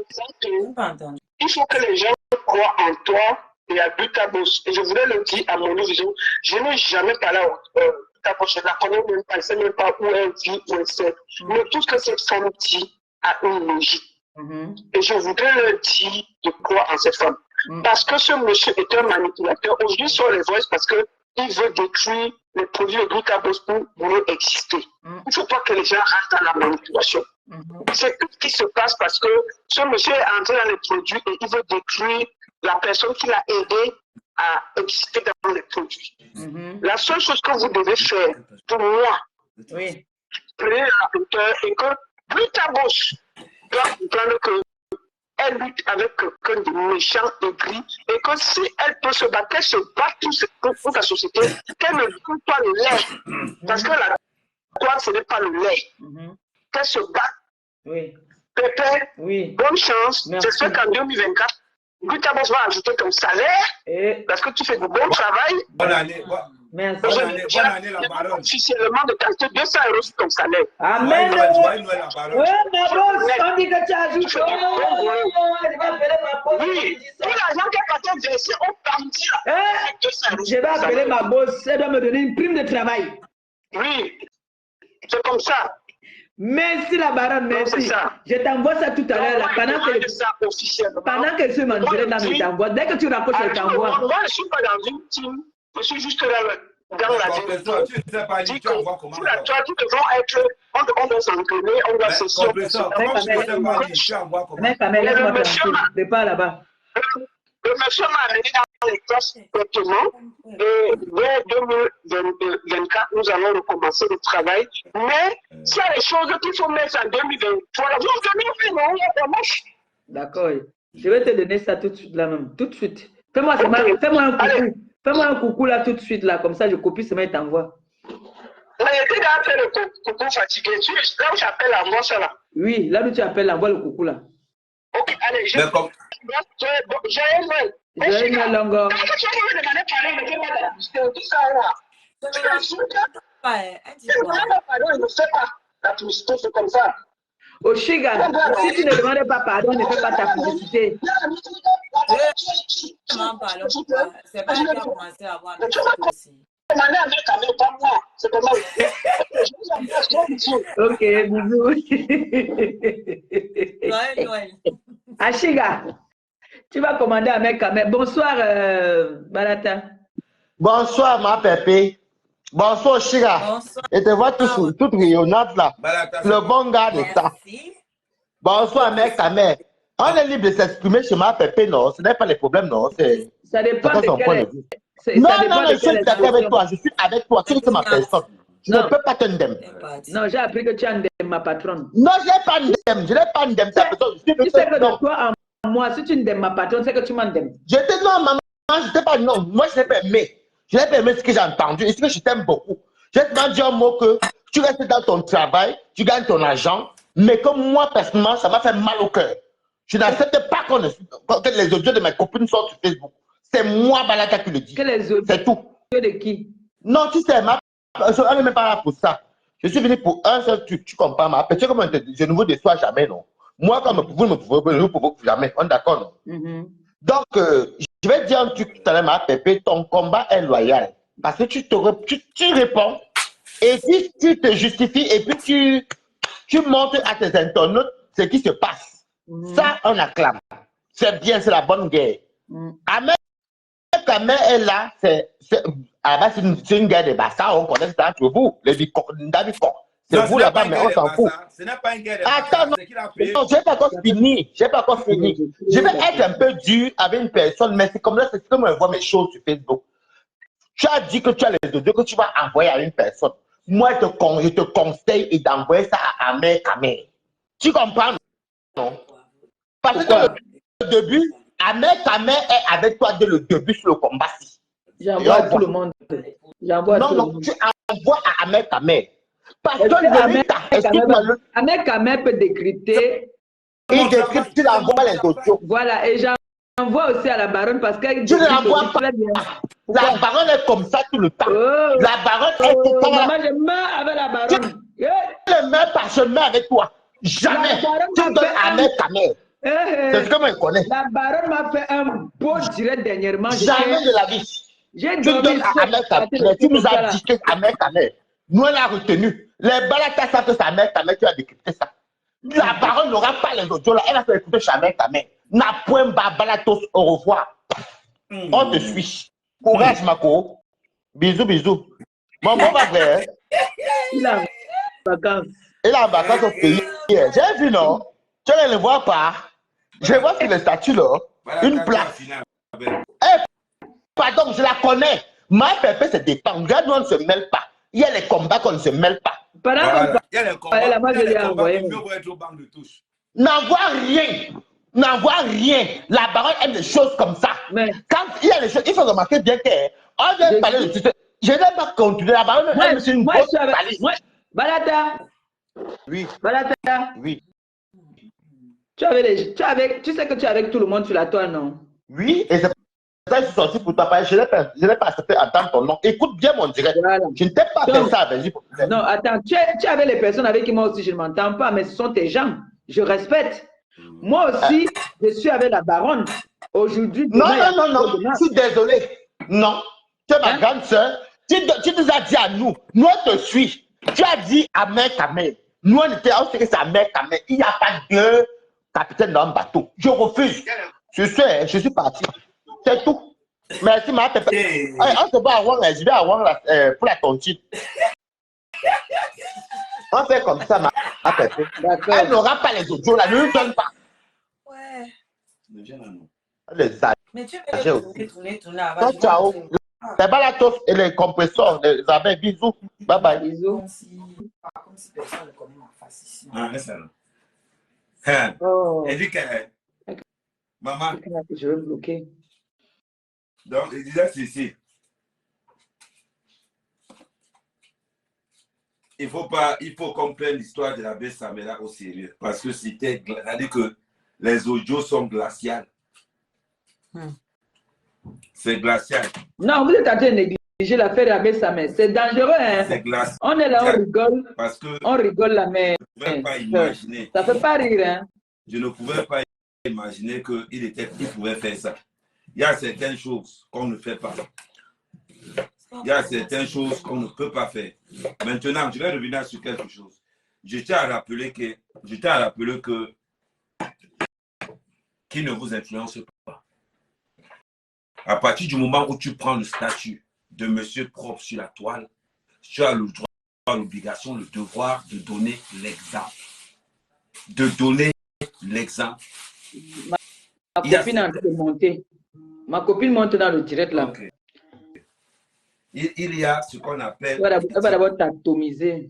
E: disant qu'il faut que les gens croient en toi et à Butabos. Et je voulais le dire à mon vision. Je n'ai jamais parlé à Butabos. Je ne la connais même pas. Je ne sais même pas où elle vit, où elle sait. Mais tout ce que cette femme dit a une logique. Et je voudrais leur dire de croire en cette femme. Parce que ce monsieur est un manipulateur. Aujourd'hui, sur les voices, parce qu'il veut détruire les produits de Butabos pour exister. Il ne faut pas que les gens restent dans la manipulation. C'est tout ce qui se passe parce que ce monsieur est entré dans les produits et il veut détruire la personne qui l'a aidé à exister dans les produits. La seule chose que vous devez faire, pour moi, prenez la hauteur et que Butabos doit comprendre qu'elle lutte avec quelqu'un de méchant et gris et que si elle peut se battre, qu'elle se batte pour la société, qu'elle ne coupe pas le lait. Parce que la gloire, ce n'est pas le lait. Qu'elle se batte. Pépé, bonne chance. J'espère qu'en 2024, Butabos va ajouter ton salaire parce que tu fais du bon travail.
G: Bonne année.
A: Merci.
G: Bonne année, la baronne.
E: Officiellement de t'acheter 200 € sur ton salaire.
A: Amen.
G: Ouais, la baronne.
A: On dit que tu ajoutes.
E: Oui, tout l'argent qu'elle va verser au parti.
A: Je vais appeler ma boss. Elle doit me donner une prime de travail.
E: Oui, c'est comme ça.
A: Merci la baronne, merci. Je t'envoie ça tout à l'heure là, pendant que ce mangerait là, je t'envoie. Dès que tu raccroches, je t'envoie.
E: Moi, je ne suis pas dans une team, je suis juste dans la vie.
G: Tu sais pas, tu envoies comment.
E: Tout devant être, on doit s'entraîner, on doit se
G: sortir.
A: Le monsieur prépare là-bas.
E: Le monsieur m'a amené dans les classes directement. Et dès 2024, nous allons recommencer le travail. Mais s'il y a des choses qu'il faut mettre en 2023, vous venez, non,
A: d'accord. Je vais te donner ça tout de suite là même. Tout de suite. Fais-moi un coucou. Fais-moi un coucou là tout de suite là. Comme ça, je copie ce mail et t'envoie.
E: Mais tu as fait le coucou fatigué. Là où j'appelle l'envoi, ça là.
A: Oui, là où tu appelles l'envoi, le coucou là.
E: Ok, allez, j'ai un mail.
A: J'ai un mail encore.
E: Tu vas me demander parler, mais je vais pas la tout ça là. Il ne fait pas la publicité, c'est comme ça.
A: Oshiga, si tu ne demandes pas pardon, ne fais pas ta publicité.
H: C'est pas qui a commencé à avoir un aussi.
A: Ok, bisous. Ashiga, tu vas commander à mec. Bonsoir, Balata.
I: Bonsoir, ma pépé. Bonsoir, Ashiga. Et te vois toute rayonnante là. Le bon gars de ça. Bonsoir, mec, ta mère. On est libre de s'exprimer chez ma pépé, non? Ce n'est pas les problèmes, non?
A: Ça dépend de quel...
I: Non, je suis d'accord avec toi. Je suis avec toi. Tu es ma personne. Je ne peux pas te ndem.
A: Non, j'ai appris que tu as ndem, ma patronne.
I: Non, je n'ai pas ndem. Je n'ai pas ndem.
A: Tu sais que de toi en moi, si tu ndem ma patronne, c'est que tu m'en ndem.
I: Je te dis non, maman, je ne t'ai pas non. Moi, je n'ai pas aimé. Je n'ai pas aimé ce que j'ai entendu. Et ce que je t'aime beaucoup. Je vais te dire un mot que tu restes dans ton travail, tu gagnes ton argent, mais que moi, personnellement, ça m'a fait mal au cœur. Je n'accepte pas que les audios de mes copines sortent sur Facebook. C'est moi, Balata, qui le dis. C'est tout.
A: De qui?
I: Non, tu sais, on n'est même pas là pour ça. Je suis venu pour un seul truc, tu comprends, ma petite, comme je ne vous déçois jamais, non. Moi, comme vous ne me provoquez jamais, on est d'accord, non. Donc, je vais dire un truc tout à l'heure, ma pépé, ton combat est loyal. Parce que tu réponds, et puis tu te justifies, et puis tu montres à tes internautes ce qui se passe. Ça, on acclame. C'est bien, c'est la bonne guerre. Quand est là, c'est une guerre de bassa, on connaît ça entre vous, les c'est vous là-bas, mais on s'en fout.
G: Ce n'est pas une guerre de
I: attends, non, je n'ai pas encore fini. Je vais être un peu dur avec une personne, mais c'est comme là, c'est comme je vois mes choses sur Facebook. Tu as dit que tu as les audios que tu vas envoyer à une personne. Moi, je te conseille d'envoyer ça à Amé Kamé. Tu comprends, non? Parce que le début, Amé Kamé est avec toi dès le début sur le combat-ci.
A: J'envoie à tout le monde.
I: Non, tu envoies à Ahmed Kamer. Parce que
A: Ahmed Kamer peut décrypter.
I: Il décrypte, tu l'envoies les audios.
A: Voilà, et j'envoie aussi à la baronne parce qu'elle.
I: Tu ne l'envoies pas. La baronne est comme ça tout le temps. La baronne est tout le temps.
A: Maman, je meurs avec la baronne.
I: Tu ne meurs pas, je meurs avec toi. Jamais. Tu me donnes Ahmed Kamer. C'est ce que moi je connais.
A: La baronne m'a fait un beau direct dernièrement.
I: Jamais de la vie. Tu donnes à Ahmed Kamer. Tu nous as dit que Ahmed Kamer. Nous, on l'a retenu. Les balatas savent que c'est Ahmed Kamer qui a décrypté ça. La baronne n'aura pas les audios là. Elle a fait écouter Ahmed Kamer. N'a point balatos. Au revoir. On te suit. Courage, Mako. Bisous, bisous. Mon bon frère.
A: Il a vacances.
I: Il a vacances au pays. J'ai vu, non? Tu ne le vois pas. Je vois sur le statut là. Une place. Pardon, je la connais. Ma pépé se dépend. Regarde, nous, on ne se mêle pas. Il y a les combats qu'on ne se mêle pas.
G: Voilà. Il y a les combats qui mieux vont être au banc de touche.
I: N'envoie rien. N'envoie rien. La baronne aime des choses comme ça. Mais quand il y a des choses, il faut remarquer bien qu'on vient parler de tout ça. Je n'ai pas continué. La baronne aime une grosse valise.
A: Balata.
I: Oui.
A: Balata.
I: Oui.
A: Tu sais que tu es avec tout le monde sur la toile, non?
I: Oui, et c'est ça que je suis sorti pour toi. Je n'ai pas accepté d'entendre ton nom. Écoute bien mon direct. Voilà. Je ne t'ai pas fait ça avec lui.
A: Non, attends, tu es avec les personnes avec qui moi aussi je ne m'entends pas, mais ce sont tes gens. Je respecte. Moi aussi, je suis avec la baronne. Aujourd'hui.
I: Non. Je suis désolé. Non. Tu es ma grande soeur. Tu nous as dit à nous. Nous, on te suit. Tu as dit à Ahmed Kamer. Nous, on sait que c'est Ahmed Kamer. Il n'y a pas de capitaine dans un bateau. Je refuse. Je suis parti. C'est tout. Merci, ma pépé. On se va avoir, je vais avoir pour la tontine. On fait comme ça, ma pépé. Elle n'aura pas les audios là, ne nous donne pas.
H: Ouais.
I: Mais tu veux tourner. Ciao. C'est pas la tosse et les compresseurs, les abeilles. Bisous. Bye bye.
A: Bisous.
H: Comme si personne ne connaît ma face ici.
G: Elle dit que maman.
A: Je vais bloquer.
G: Donc, il disait ceci. Il faut qu'on prenne l'histoire de l'abbé Samela au sérieux. Parce que c'est-à-dire que les audios sont glaciales. C'est glacial.
A: Non, vous êtes en train de négliger l'affaire de l'abbé Samela. C'est dangereux, hein?
G: C'est glacial.
A: On est là, on rigole.
G: Parce que
A: on rigole là, mais
G: je ne pouvais pas imaginer.
A: Ça ne fait pas rire, hein?
G: Je ne pouvais pas imaginer qu'il pouvait faire ça. Il y a certaines choses qu'on ne fait pas. Il y a certaines choses qu'on ne peut pas faire. Maintenant, je vais revenir sur quelque chose. Je tiens à rappeler que qui ne vous influence pas. À partir du moment où tu prends le statut de monsieur propre sur la toile, tu as le droit, l'obligation, le devoir de donner l'exemple. De donner l'exemple.
A: Ma copine est en train de monter. Ma copine monte dans le direct là.
G: Okay. Il y a ce qu'on appelle...
A: Elle va d'abord t'atomiser.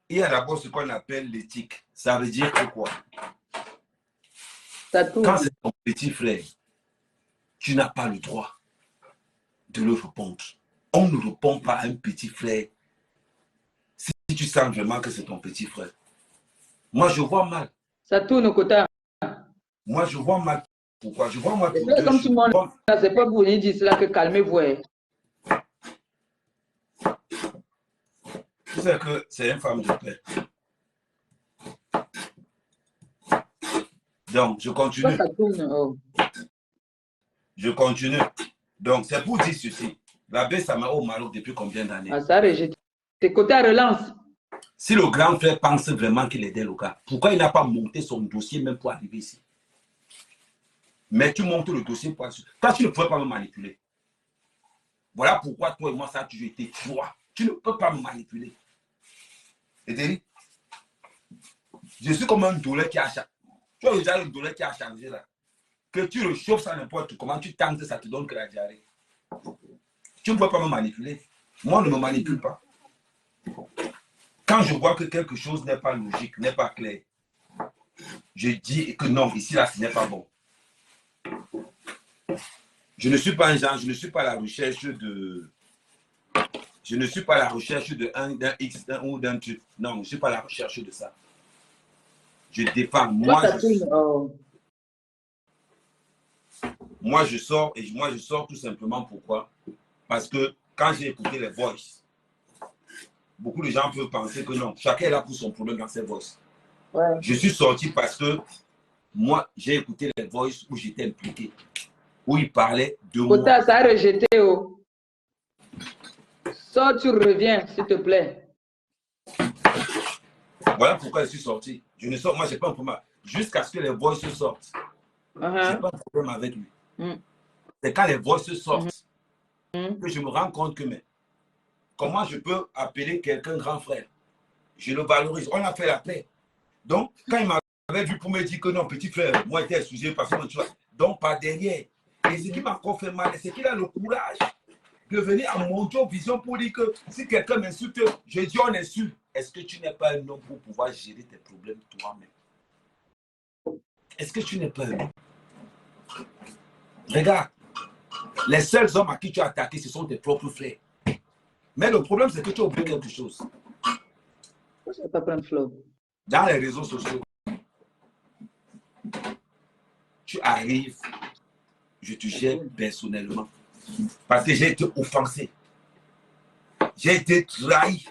G: Il y a d'abord ce qu'on appelle l'éthique. Ça veut dire que quoi? Quand c'est ton petit frère, tu n'as pas le droit de le répondre. On ne répond pas à un petit frère si tu sens vraiment que c'est ton petit frère. Moi, je vois mal.
A: Ça tourne au côté.
G: Moi, je vois mal. Pourquoi? Je vois mal.
A: Comme tout le monde, c'est pas pour dire cela que calmez-vous.
G: Tu sais que c'est une femme de paix. Donc, je continue.
A: Ça tourne, oh.
G: Je continue. Donc, c'est pour dire ceci. L'abbé Samela au Maroc depuis combien d'années?
A: Ah, ça rejette. C'est côté à relance.
G: Si le grand frère pense vraiment qu'il aidait le gars, pourquoi il n'a pas monté son dossier même pour arriver ici? Mais tu montes le dossier pour... Toi, tu ne pouvais pas me manipuler. Voilà pourquoi toi et moi, ça a toujours été toi. Tu ne peux pas me manipuler. Et t'es je suis comme un douleur qui a changé. Tu vois déjà le douleur qui a changé là. Que tu le chauffes ça n'importe comment, tu tentes, ça te donne que la diarrhée. Tu ne peux pas me manipuler. Moi, ne me manipule pas. Quand je vois que quelque chose n'est pas logique, n'est pas clair, je dis que non, ici là, ce n'est pas bon. Je ne suis pas un genre, je ne suis pas à la recherche de... Je ne suis pas à la recherche d'un X ou d'un truc. Non, je ne suis pas à la recherche de ça. Je défends. Moi, je sors et moi, je sors tout simplement pourquoi? Parce que quand j'ai écouté les voices, beaucoup de gens peuvent penser que non, chacun est là pour son problème dans ses voices. Ouais. Je suis sorti parce que moi, j'ai écouté les voices où j'étais impliqué, où ils parlaient de moi.
A: Ça a rejeté. Oh. Sors, tu reviens, s'il te plaît.
G: Voilà pourquoi je suis sorti. Je ne sors, moi, je n'ai pas un problème. Jusqu'à ce que les voices sortent. Je n'ai pas de problème avec lui. C'est quand les voices sortent que je me rends compte que, mais, comment je peux appeler quelqu'un grand frère? Je le valorise. On a fait la paix. Donc, quand il m'avait vu pour me dire que non, petit frère, moi, j'étais excusé parce que tu vois. Donc, par derrière. Et ce qui m'a encore fait mal, c'est qu'il a le courage de venir à mon vision pour dire que si quelqu'un m'insulte, je dis on insulte. Est-ce que tu n'es pas un homme pour pouvoir gérer tes problèmes toi-même? Est-ce que tu n'es pas un homme? Regarde, les seuls hommes à qui tu as attaqué, ce sont tes propres frères. Mais le problème, c'est que tu as oublié quelque chose. Dans les réseaux sociaux, tu arrives, je te gère personnellement. Parce que j'ai été offensé. J'ai été trahi.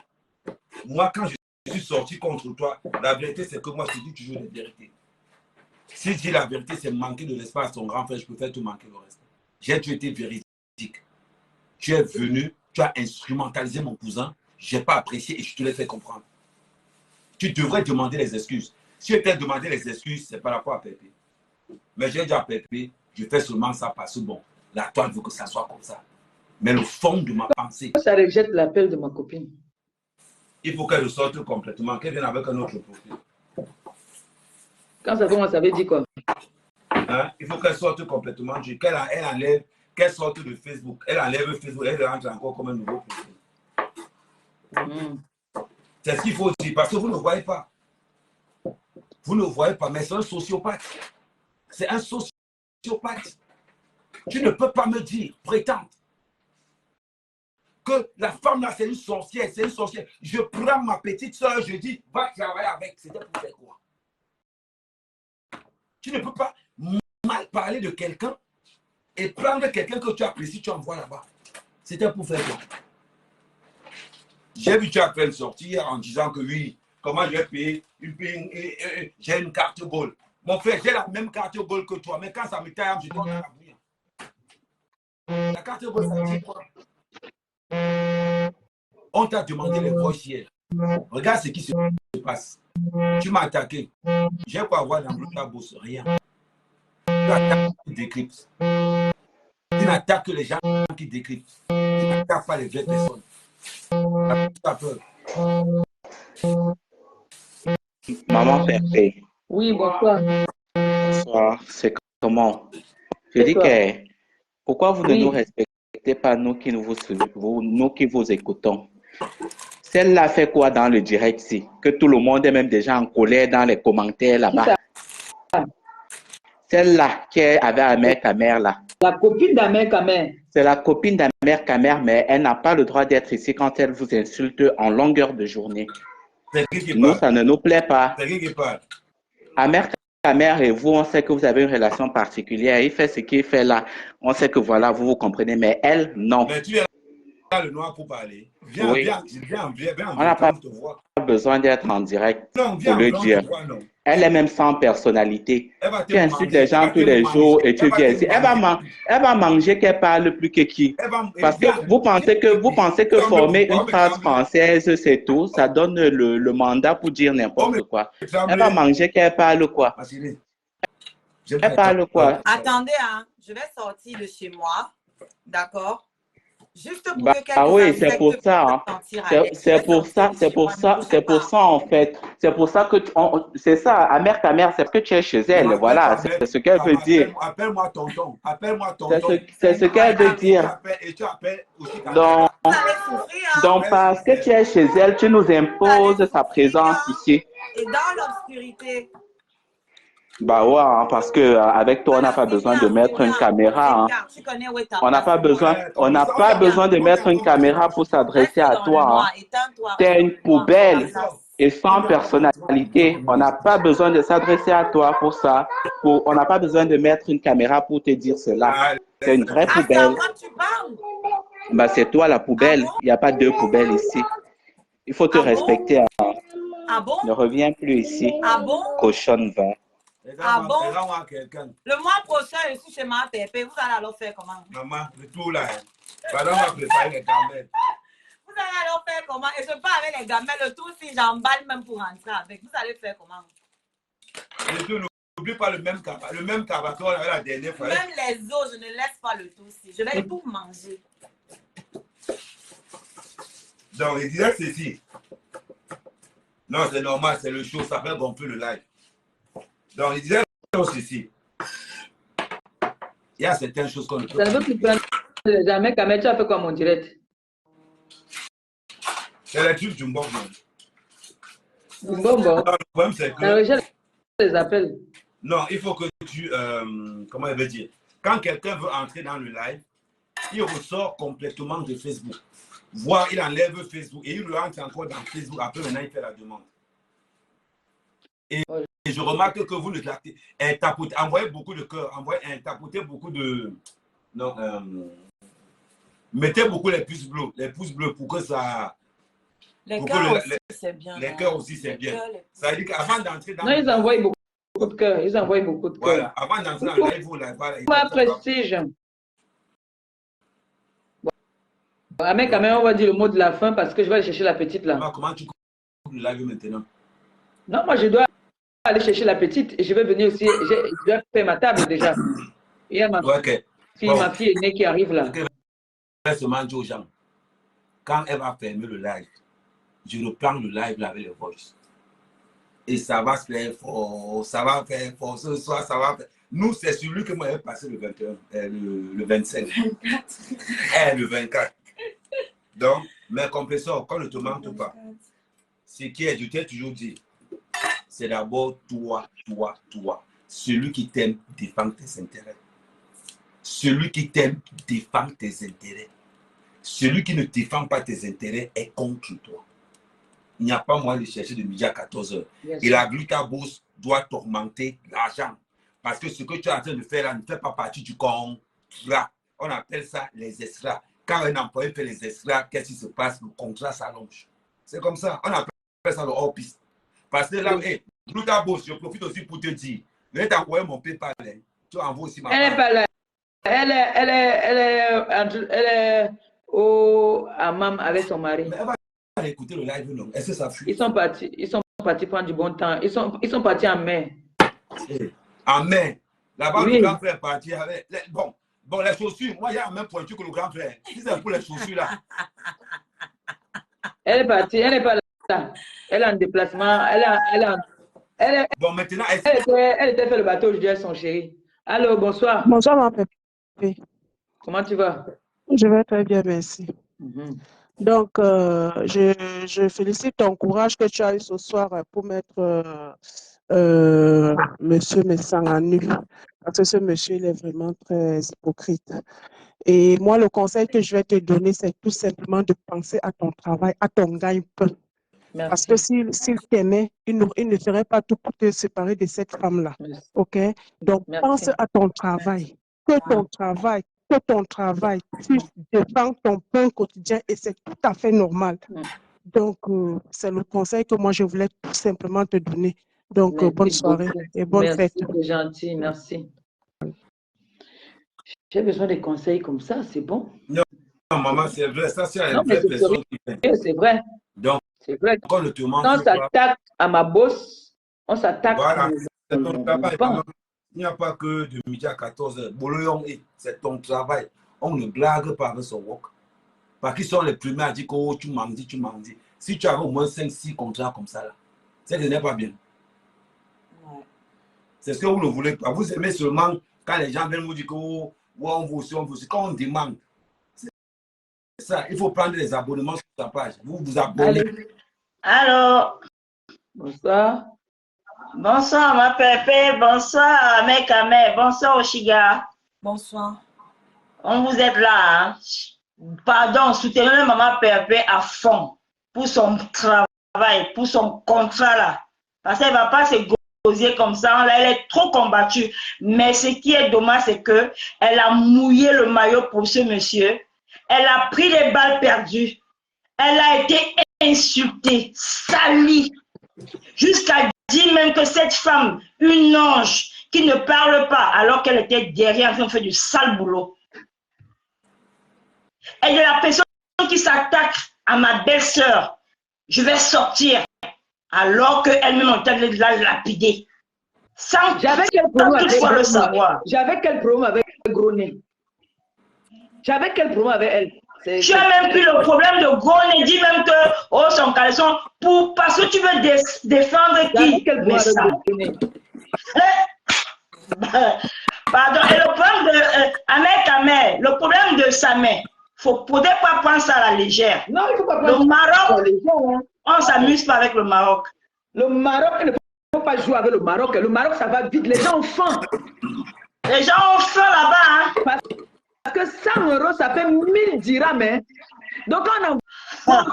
G: Moi, quand je suis sorti contre toi, la vérité, c'est que moi, je dis toujours la vérité. Si je dis la vérité, c'est manquer de l'espace à ton grand frère, je peux faire tout manquer le reste. J'ai été véridique. Tu es venu, tu as instrumentalisé mon cousin, je n'ai pas apprécié et je te l'ai fait comprendre. Tu devrais demander les excuses. Si je t'ai demandé les excuses, ce n'est pas rapport à Pépé. Mais j'ai dit à Pépé, je fais seulement ça parce que bon, la toile veut que ça soit comme ça. Mais le fond de ma pensée...
A: Ça rejette l'appel de ma copine.
G: Il faut qu'elle sorte complètement, qu'elle vienne avec un autre profil.
A: Quand ça commence, ça veut dire quoi?
G: Hein? Il faut qu'elle sorte complètement, qu'elle enlève, qu'elle sorte de Facebook. Elle enlève Facebook, elle rentre encore comme un nouveau profil. C'est ce qu'il faut dire, parce que vous ne voyez pas. Vous ne voyez pas, mais c'est un sociopathe. C'est un sociopathe. Tu ne peux pas me dire, prétendre, que la femme là, c'est une sorcière, c'est une sorcière. Je prends ma petite soeur, je dis, va travailler avec. C'était pour faire quoi? Tu ne peux pas mal parler de quelqu'un et prendre quelqu'un que tu apprécies, tu envoies là-bas. C'était pour faire quoi? J'ai vu tu as fait sortir en disant que oui, comment je vais payer j'ai une carte Gold. Mon frère, j'ai la même carte Gold que toi, mais quand ça me taille, je donne la bouille. La carte Gold, ça dit quoi? On t'a demandé les voix hier. Regarde ce qui se passe. Tu m'as attaqué. J'ai quoi avoir dans ta bourse? Rien. Tu attaques qui décryptent. Tu n'attaques que les gens qui décryptent. Tu n'attaques pas les vraies personnes. Tu as peur.
J: Maman Pépé.
A: Oui, bonsoir.
J: Bonsoir. C'est comment? Je dis que pourquoi vous ne nous respectez pas, nous qui nous qui vous écoutons? Celle-là fait quoi dans le direct ici? Que tout le monde est même déjà en colère dans les commentaires là-bas. Celle-là qui avait Amère Kamer là.
A: La copine d'Amère Kamer.
J: C'est la copine d'Amère Kamer, mais elle n'a pas le droit d'être ici quand elle vous insulte en longueur de journée. Nous, ça ne nous plaît pas. Amère Kamer et vous, on sait que vous avez une relation particulière. Il fait ce qu'il fait là. On sait que voilà, vous comprenez, mais elle, non.
G: Mais tu es là, le noir pour parler. Viens,
J: oui.
G: viens,
J: on n'a pas besoin d'être en direct pour le dire. Elle est même sans personnalité. Tu insultes les gens tous les jours et tu viens ici. Elle va manger qu'elle parle plus que qui. Parce que vous pensez que former une phrase française, c'est tout. Ça donne le mandat pour dire n'importe quoi. Elle va manger qu'elle parle quoi. Elle parle quoi.
H: Attendez, hein, je vais sortir de chez moi. D'accord? Juste pour que
J: ah oui, c'est pour ça. Hein. C'est pour ça en fait. C'est pour ça que c'est ça. Amère Kamer, c'est que tu es chez elle. Voilà, c'est ce qu'elle veut dire.
G: Appelle-moi tonton. Appelle-moi tonton.
J: C'est ce qu'elle veut dire. Donc parce que tu es chez elle, tu nous imposes sa présence ici.
H: Et dans l'obscurité.
J: Bah ouais, hein, parce que avec toi, on n'a pas besoin de mettre une caméra. Hein. On n'a pas besoin, de mettre une caméra pour s'adresser à toi. Hein. T'es une poubelle et sans personnalité. On n'a pas besoin de s'adresser à toi pour ça. On n'a pas besoin de mettre une caméra pour te dire cela. T'es une vraie poubelle. Bah c'est toi la poubelle. Il n'y a pas deux poubelles ici. Il faut te respecter. Hein. Ne reviens plus ici. Cochonne va.
H: Ah bon? Le mois prochain, je suis chez ma pépé. Vous allez alors faire comment?
G: Maman, le tout là. Pardon, on va préparer les gamelles.
H: Vous allez alors faire comment? Et je pars avec les gamelles, le tout si j'emballe même pour rentrer avec. Vous allez faire comment?
G: Le tout, n'oublie pas le même cabas qu'on avait la dernière fois.
H: Même les os, je ne laisse pas le tout si. Je vais tout manger.
G: Donc, il disait ceci. Non, c'est normal, c'est le show, ça fait gonfler le live. Donc, il disait ceci. Il y a certaines choses qu'on ne peut pas.
A: Ça ne veut plus prendre jamais quand même, tu as fait quoi mon direct?
G: C'est le truc du bon.
A: Du bon.
G: Le problème, c'est que.
A: La recherche les appels.
G: Non, il faut que tu. Comment je vais dire? Quand quelqu'un veut entrer dans le live, il ressort complètement de Facebook. Voire, il enlève Facebook et il rentre encore dans Facebook. Après, maintenant, il fait la demande. Et je remarque que vous le tapotez, envoyez beaucoup de cœurs, tapotez beaucoup de. Non, mettez beaucoup les pouces bleus pour que ça.
H: Les cœurs aussi, c'est bien.
G: Les cœurs aussi, c'est bien. Ça veut dire qu'avant d'entrer dans.
A: Non, ils envoient beaucoup de cœurs. Ils envoient beaucoup de cœurs.
G: Voilà, avant d'entrer dans le live, vous la voilà.
A: Pas prestige. Bon, mais quand même, on va dire le mot de la fin parce que je vais aller chercher la petite là.
G: Comment tu coupes le live maintenant?
A: Non, moi je dois aller chercher la petite et je vais venir aussi. Je dois faire ma table déjà. Il y a ma fille aînée qui arrive là.
G: Je vais seulement dire aux gens, quand elle va fermer le live, je reprends le live là avec le voice. Et ça va se faire fort, ça va faire fort. Ce soir, ça va faire. Nous, c'est celui que moi j'ai passé le 21, le 25. 24. Le 24. Donc, mes compresseurs, qu'on ne te mente pas. Ce qui est, je t'ai toujours dit, c'est d'abord toi. Celui qui t'aime défend tes intérêts. Celui qui t'aime défend tes intérêts. Celui qui ne défend pas tes intérêts est contre toi. Il n'y a pas moyen de chercher de midi à 14h. Et la glutabose doit t'augmenter l'argent. Parce que ce que tu es en train de faire là ne fait pas partie du contrat. On appelle ça les extras. Quand un employé fait les extras, qu'est-ce qui se passe? Le contrat s'allonge. C'est comme ça. On appelle ça le hors-piste. Parce que là, glutabose, je profite aussi pour te dire, je vais t'envoyer mon PayPal. Tu envoies aussi ma.
A: Elle n'est pas là. Elle est au hammam avec son mari.
G: Mais elle va écouter le live, non? Est-ce que ça fuit?
A: Ils sont partis prendre du bon temps. Ils sont partis en mai.
G: En mai. Là-bas, oui. Le grand frère est parti avec. Bon, les chaussures, moi, il y a la même pointure que le grand frère. Si c'est pour les chaussures là.
A: Elle est partie, elle n'est pas là. Elle est en déplacement.
G: Bon, maintenant,
A: elle était fait le bateau aujourd'hui avec son chéri. Allô, bonsoir.
B: Bonsoir, ma pépé.
A: Comment tu vas?
B: Je vais très bien, merci. Donc, je félicite ton courage que tu as eu ce soir pour mettre Monsieur Messang en nu. Parce que ce monsieur, il est vraiment très hypocrite. Et moi, le conseil que je vais te donner, c'est tout simplement de penser à ton travail, à ton gagne-pain. Parce que s'il t'aimait, il ne ferait pas tout pour te séparer de cette femme-là. OK? Donc, pense à ton travail. Que ton travail, tu défends ton pain quotidien et c'est tout à fait normal. Donc, c'est le conseil que moi, je voulais tout simplement te donner. Donc, bonne soirée et bonne fête.
A: Merci, c'est gentil, merci. J'ai besoin de conseils comme ça, c'est bon.
G: Non, maman, c'est vrai. Ça, c'est
A: une vraie personne qui fait. C'est vrai.
G: Donc,
A: c'est vrai.
G: Quand on
A: s'attaque à ma bosse, on s'attaque
G: à ton travail. Il n'y a pas que de midi à 14h. C'est ton travail. On ne blague pas avec son work. Parce qu'ils sont les premiers à dire que oh, tu m'en dis. Si tu as au moins 5-6 contrats comme ça, là, c'est que ce n'est pas bien. Ouais. C'est ce que vous ne voulez pas. Vous aimez seulement quand les gens viennent vous dire que oh, on veut aussi. Quand on demande, c'est ça. Il faut prendre les abonnements sur ta page. Vous vous abonnez.
A: Allô. Bonsoir.
K: Bonsoir, ma Pépé. Bonsoir, Mekame. Bonsoir, Oshiga.
H: Bonsoir.
K: On vous aide là. Hein? Pardon, soutenez maman Pépé à fond pour son travail, pour son contrat là. Parce qu'elle ne va pas se gosier comme ça. Là, elle est trop combattue. Mais ce qui est dommage, c'est qu'elle a mouillé le maillot pour ce monsieur. Elle a pris les balles perdues. Elle a été insultée, salie, jusqu'à dire même que cette femme, une ange, qui ne parle pas alors qu'elle était derrière, qui fait du sale boulot. Elle est la personne qui s'attaque à ma belle-sœur. Je vais sortir alors qu'elle-même est en train de la lapider. Sans toutefois le savoir.
A: J'avais quel problème avec Groné? J'avais quel problème avec elle?
K: Tu as même plus le problème de Groné. Dis même que oh, son caleçon, parce que tu veux défendre qui? Mais ça. Pardon. Et le problème de Ahmed, le problème de Samé, il ne faudrait pas prendre ça à la légère.
A: Non, il ne faut pas prendre
K: le Maroc,
A: hein.
K: On ne s'amuse pas avec le Maroc.
A: Le Maroc, il ne faut pas jouer avec le Maroc. Le Maroc, ça va vite. Les gens ont faim.
K: Les gens ont faim là-bas. Hein?
A: Parce que 100 €, ça fait 1000 dirhams. Hein? Donc, on en voit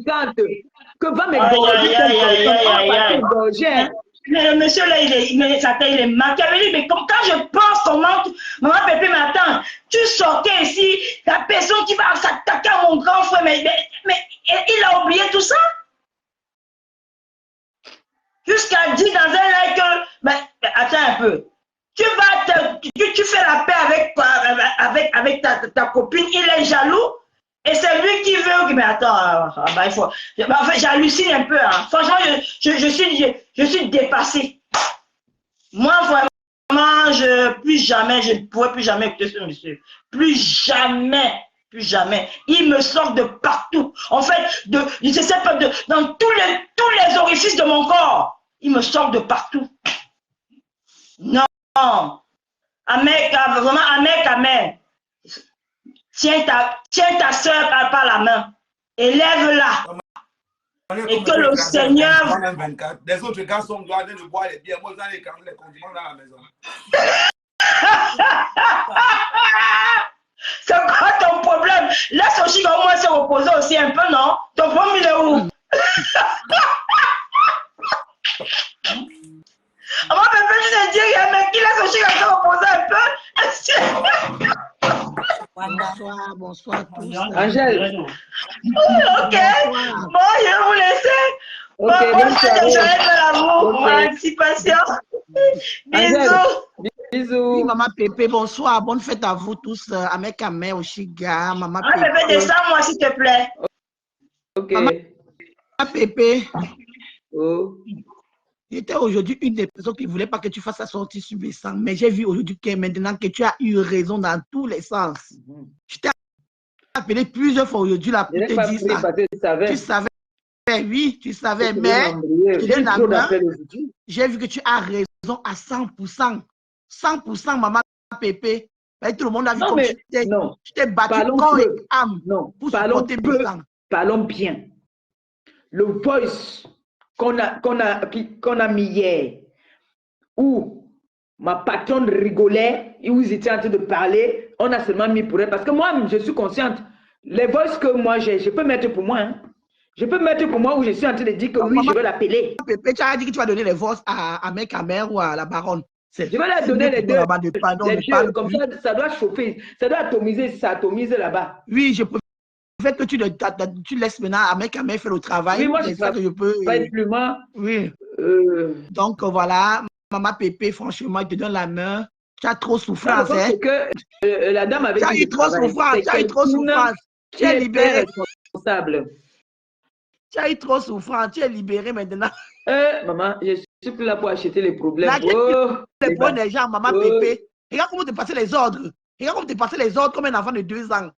A: 50 que va me gorger.
K: Mais le monsieur là, il est machiavélique. Mais quand je pense comment maman Pépé m'attend, tu sortais ici, la personne qui va s'attaquer à mon grand frère, mais il a oublié tout ça. Jusqu'à dire dans un live que, attends un peu, tu fais la paix avec ta copine, il est jaloux. Et c'est lui qui veut. Mais attends, il faut. Enfin, j'hallucine un peu. Hein. Franchement, je suis dépassée. Moi, vraiment, je ne pourrais plus jamais écouter ce monsieur. Plus jamais. Plus jamais. Il me sort de partout. En fait, je sais pas, dans tous les orifices de mon corps. Il me sort de partout. Non. Ahmed. Tiens ta soeur par la main. Élève-la. Et que le Seigneur.
G: Les autres gars sont droits de boire les bières. Moi, j'en ai quand même les condiments dans la maison.
K: C'est quoi ton problème? Laisse aussi au moins se reposer aussi un peu, non? Ton problème, il est où? Moi, je ne dis rien, mais qui laisse aussi se reposer un peu?
L: Bonsoir à tous.
A: Angèle.
K: Ok. Bon, je vais vous laisser.
A: Okay,
K: bonne fête de journée de l'amour, pour anticipation. Bisous.
A: Bisous.
L: Oui, maman Pépé, bonsoir. Bonne fête à vous tous. Avec Amé, Oshiga, maman Pépé.
K: Pépé, descends-moi s'il te plaît.
A: Ok.
L: Maman Pépé.
A: Oh.
L: J'étais aujourd'hui une des personnes qui ne voulait pas que tu fasses la sortie subissante, mais j'ai vu aujourd'hui que maintenant que tu as eu raison dans tous les sens. Je t'ai appelé plusieurs fois aujourd'hui là pour te dire ça. Tu savais, oui, tu savais, mais j'ai vu que tu as raison à 100%. 100%, maman Pépé. Mais tout le monde a vu comme tu t'es battu corps et âme pour supporter Bissang.
A: Parlons bien. Le voice qu'on a mis hier, où ma patronne rigolait, et où ils étaient en train de parler, on a seulement mis pour elle. Parce que moi, je suis consciente. Les voices que moi j'ai, je peux mettre pour moi. Hein. Je peux mettre pour moi où je suis en train de dire que oui, je veux l'appeler.
L: Pépé, tu as dit que tu vas donner les voix à Mekamer ou à la baronne.
A: Je vais leur donner les deux. Comme ça doit chauffer, ça doit atomiser, ça atomise là-bas.
L: Oui, je préfère que tu laisses maintenant à Mekamer faire le travail.
A: Oui, moi, je
L: peux.
A: Pas être plus mal.
L: Oui. Donc voilà, maman Pépé, franchement, je te donne la main. Tu as trop souffrance.
A: C'est que la dame avait.
L: Tu as eu trop souffrance. Tu as eu trop souffrance. Tu es libéré. Tu as eu trop souffrance. Tu es libéré maintenant.
A: Maman, je suis plus là pour acheter les problèmes.
L: Les problèmes des gens, maman Pépé. Regarde comment tu passes les ordres. Regarde comment tu passes les ordres comme un enfant de 2 ans.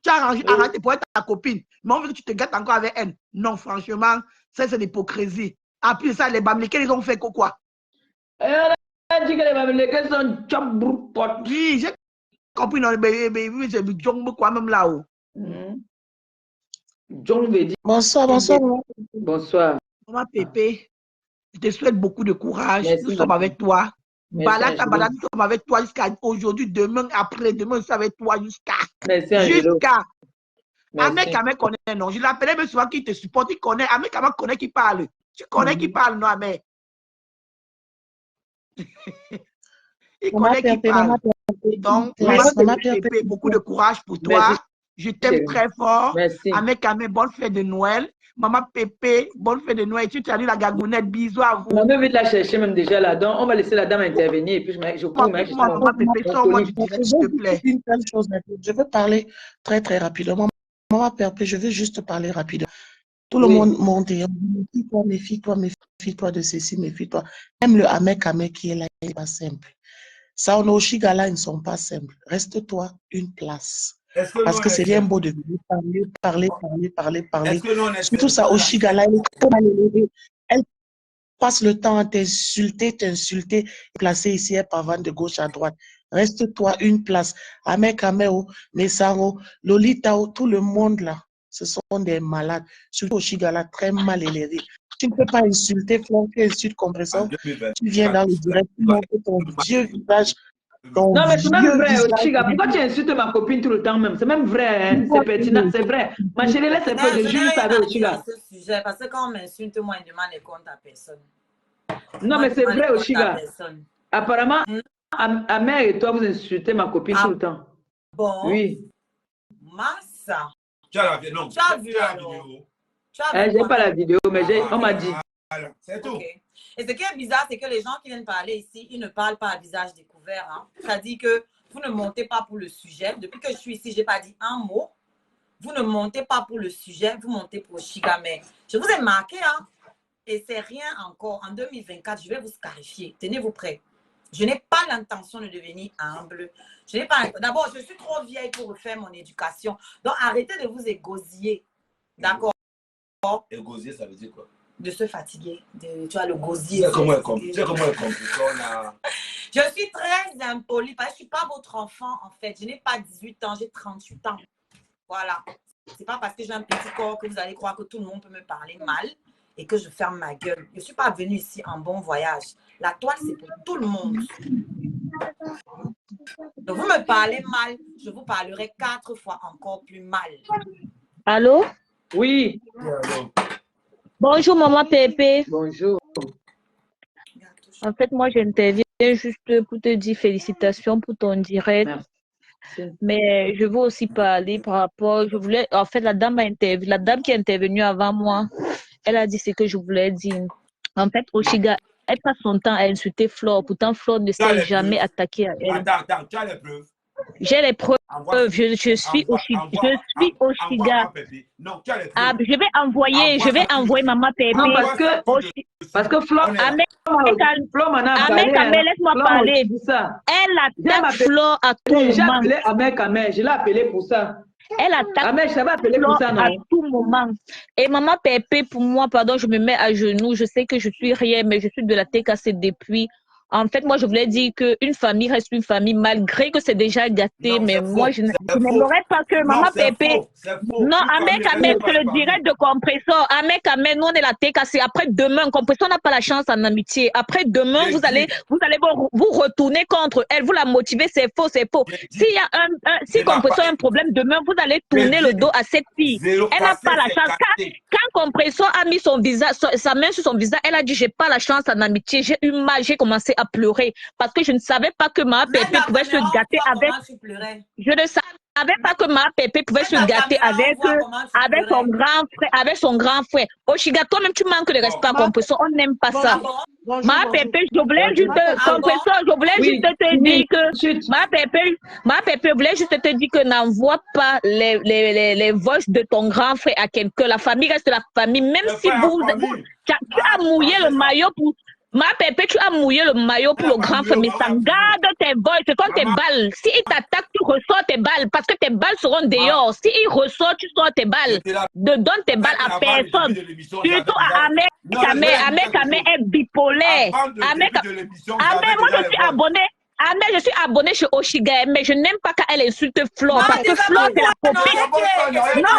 L: Tu as arrêté pour être ta copine. Mais on veut que tu te gâtes encore avec elle. Non, franchement, ça c'est l'hypocrisie. En plus de ça, les Bamilekés, ils ont fait quoi?
A: Elle a dit que les Bamilekés sont jambes.
L: Oui, j'ai compris. Non, c'est Djong quoi même là-haut.
A: Djong veut dire.
B: Bonsoir.
A: Bonsoir.
L: Maman Pépé, Je te souhaite beaucoup de courage. Merci, nous sommes avec toi. Balata, nous sommes avec toi jusqu'à aujourd'hui, demain, après-demain, nous sommes avec toi jusqu'à. Ahmed Kamé connaît, non. Je l'appelais même souvent qui te supporte, il connaît. Ahmed Kamé connaît qui parle. Tu connais qui parle, non, Ahmed? Il connaît qui parle. Donc, beaucoup de courage pour toi. Merci. Je t'aime très fort. Ahmed Kamé, bonne fête de Noël. Maman Pépé, bonne fête de Noël. Tu as dit la gagounette, bisous à vous.
A: On veut la chercher même déjà là. Donc, on va laisser la dame intervenir. Et puis je crois que
L: Maman Pépé, sors-moi du direct, s'il te plaît.
B: Une telle chose, je veux parler très, très rapidement. Maman Pépé, je veux juste parler rapidement. Tout le monde monte. Méfie-toi de ceci, méfie-toi. Même le Ahmed Kamé qui est là, il n'est pas simple. Ça, on a au Chigala, ils ne sont pas simples. Reste-toi une place. Parce que c'est bien beau de parler. Surtout ça, au Chigala, elle est trop mal élevée. Elle passe le temps à t'insulter, placer ici, elle pavane de gauche à droite. Reste-toi une place. Ahmed Kamé, Nessango, Lolita, tout le monde là, ce sont des malades. Surtout au Chigala, très mal élevés. Tu ne peux pas insulter, flanquer, insulte compresseur. Tu viens dans le direct, tu montres ton vieux visage.
A: Non, mais c'est même vrai, Chiga. Pourquoi tu insultes ma copine tout le temps même? C'est même vrai, hein? C'est pertinent, c'est vrai. Ma chérie, laisse un peu de juste avec Chiga.
H: Parce que quand on m'insulte, moi, je demande les comptes à personne.
A: Non, mais c'est vrai, Chiga. Apparemment, Amère et toi, vous insultez ma copine tout le temps.
H: Bon.
A: Oui.
H: Massa.
G: Tu as la vidéo? Non,
H: tu as vu la vidéo?
A: J'ai pas la vidéo, mais on m'a dit.
G: C'est tout.
H: Okay. Et ce qui est bizarre, c'est que les gens qui viennent parler ici, ils ne parlent pas à visage découvert. Hein. C'est-à-dire que vous ne montez pas pour le sujet. Depuis que je suis ici, je n'ai pas dit un mot. Vous ne montez pas pour le sujet, vous montez pour Chigamé. Je vous ai marqué, hein. Et c'est rien encore. En 2024, je vais vous scarifier. Tenez-vous prêts. Je n'ai pas l'intention de devenir humble. Je n'ai pas. D'abord, je suis trop vieille pour refaire mon éducation. Donc, arrêtez de vous égosiller. D'accord?
G: Égosier, ça veut dire quoi?
H: De se fatiguer. Tu vois, le gosier.
G: C'est comment elle complique.
H: Je suis très impolie parce que je ne suis pas votre enfant, en fait. Je n'ai pas 18 ans, j'ai 38 ans. Voilà. Ce n'est pas parce que j'ai un petit corps que vous allez croire que tout le monde peut me parler mal et que je ferme ma gueule. Je ne suis pas venue ici en bon voyage. La toile, c'est pour tout le monde. Donc, vous me parlez mal, je vous parlerai 4 fois encore plus mal.
C: Allô?
A: Oui.
C: Bonjour, maman Pépé.
A: Bonjour.
C: En fait, moi, j'interviens juste pour te dire félicitations pour ton direct.
A: Merci.
C: Mais je veux aussi parler par rapport, en fait, la dame qui est intervenue avant moi, elle a dit ce que je voulais dire. En fait, Oshiga, elle passe son temps à insulter Flore. Pourtant, Flore ne s'est jamais attaquée à elle.
G: Attends, tu as les preuves?
C: J'ai les preuves. Je suis Oshiga.
G: Non, tu as les preuves.
C: Ah, je vais envoyer Maman Pépé.
A: Non, parce que Flore, Ahmed Kamé,
C: laisse-moi parler. Elle attaque Flore à tout moment.
A: J'ai appelé Ahmed Kamé, je l'ai appelé pour ça.
C: Elle attaque Flore à tout moment. Et Maman Pépé, pour moi, pardon, je me mets à genoux. Je sais que je suis rien, mais je suis de la TKC depuis. En fait, moi, je voulais dire qu'une famille reste une famille, malgré que c'est déjà gâté. Mais moi, je n'aimerais pas que Maman Pépé... Non, Ahmed Kamé, c'est le direct de compresseur. Ahmed Kamé, nous, on est la TKC. Après demain, compresseur n'a pas la chance en amitié. Après demain, vous allez vous retourner contre elle. Vous la motivez, c'est faux, c'est faux. Si compresseur a un problème demain, vous allez tourner le dos à cette fille. Elle n'a pas la chance. Quand compresseur a mis sa main sur son visage, elle a dit, j'ai pas la chance en amitié. J'ai eu mal, j'ai commencé à pleurer parce que je ne savais pas que ma Pépé pouvait se gâter avec. Je ne savais pas que ma Pépé pouvait se gâter avec son grand frère. Oshiga, toi-même tu manques de respect à compresseur. On n'aime pas ça. Ma Pépé, je voulais juste te dire que ma Pépé voulait juste te dire que n'envoie pas les voices de ton grand frère à quelqu'un. La famille reste la famille, même si tu as mouillé le maillot pour. Ma Pépé, tu as mouillé le maillot pour le grand frère, mais ça garde tes balles, c'est comme tes balles. Si il t'attaque, tu ressors tes balles, parce que tes balles seront dehors. Si il ressort, tu sors tes balles. Ne donne tes balles à personne. Surtout à Ahmed Kamé. Ahmed Kamé est bipolaire. Ahmed, moi je suis abonné. Ahmed, je suis abonné chez Oshiga, mais je n'aime pas quand elle insulte Flore, parce que Flore, c'est la copine. Non,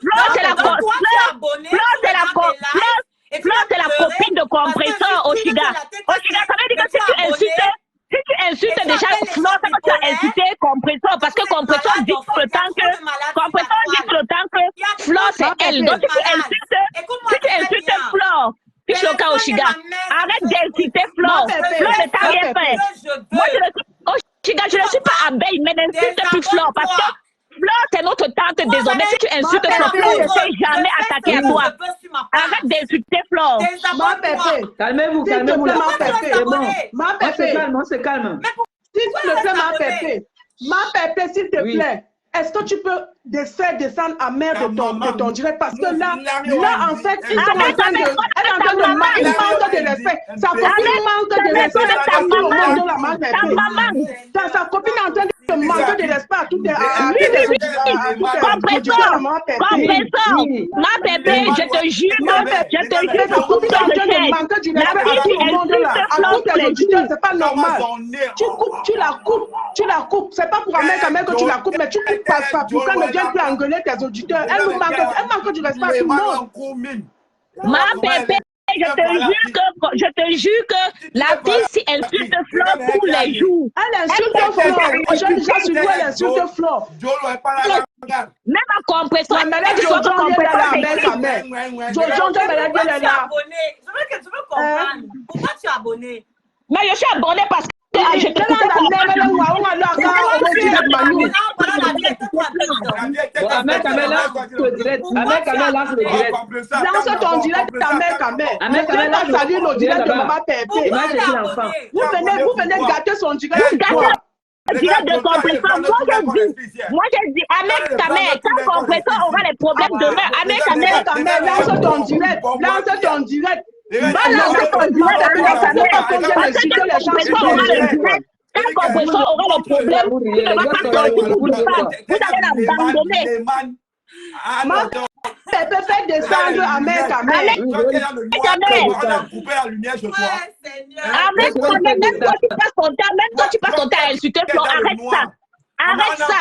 C: Flore, c'est la copine.
M: Flo, c'est la copine de compresseur, Oshiga. Oshiga, ça veut dire que si tu insultes déjà Flo, c'est que tu as insulté compresseur, parce que compresseur dit tout le temps que Flo, c'est elle. Donc, si tu insultes Flo, Pishoka Oshiga, arrête d'insulter Flo. Flo ne t'a rien fait. Moi, Oshiga, je ne suis pas abeille, mais n'insulte plus Flo, parce que Flo, c'est notre tante désormais. Si tu insultes Flo, Flo ne s'est jamais attaqué à toi. Arrête d'insulter Flo.
A: Calmez-vous, calmez-vous. On se calme.
L: S'il te plaît, ma Pépé, s'il te plaît. Est-ce que tu peux descendre à mer de ton direct? Parce que là, en fait, ils sont en train de manque de respect. Sa copine manque de respect à tout le monde de la main Pépé. Sa copine est en train de manquer de respect à toutes les
M: compresseur, ma Pépé, je te jure,
L: sa copine est en train de manquer du respect à tout le monde là. À toutes les auditeurs, c'est pas normal. Tu la coupes. C'est pas pour Amène que tu la coupes, mais tu coupes pas pour qu'elle ne vienne plus engueuler tes auditeurs. Elle manque du respect à tout le monde.
M: Ma Pépé, je te jure que la fille s'y insulte Flo tous les jours.
L: Elle insulte Flo. J'ai déjà suivi, elle insulte Flo.
M: Même à compresseur,
L: mais là, Jojo est là.
H: Je veux que tu me comprennes. Pourquoi tu es abonné?
M: Mais je suis abonné parce que je te
L: lance ton direct ta mère quand même. Ne viens pas salir le direct de maman Pépé. Vous venez gâter son direct.
M: De compresseur. Moi je dis, avec ta mère, quand compresseur aura des problèmes demain, avec ta mère,
L: lance ton direct. Lance ton direct.
M: Quand compresseur aura le problème, vous allez l'abandonner.
L: Pépé fait descendre à mère ta mère.
M: Même quand tu passes ton temps à insulter Flo, arrête ça. Arrête ça.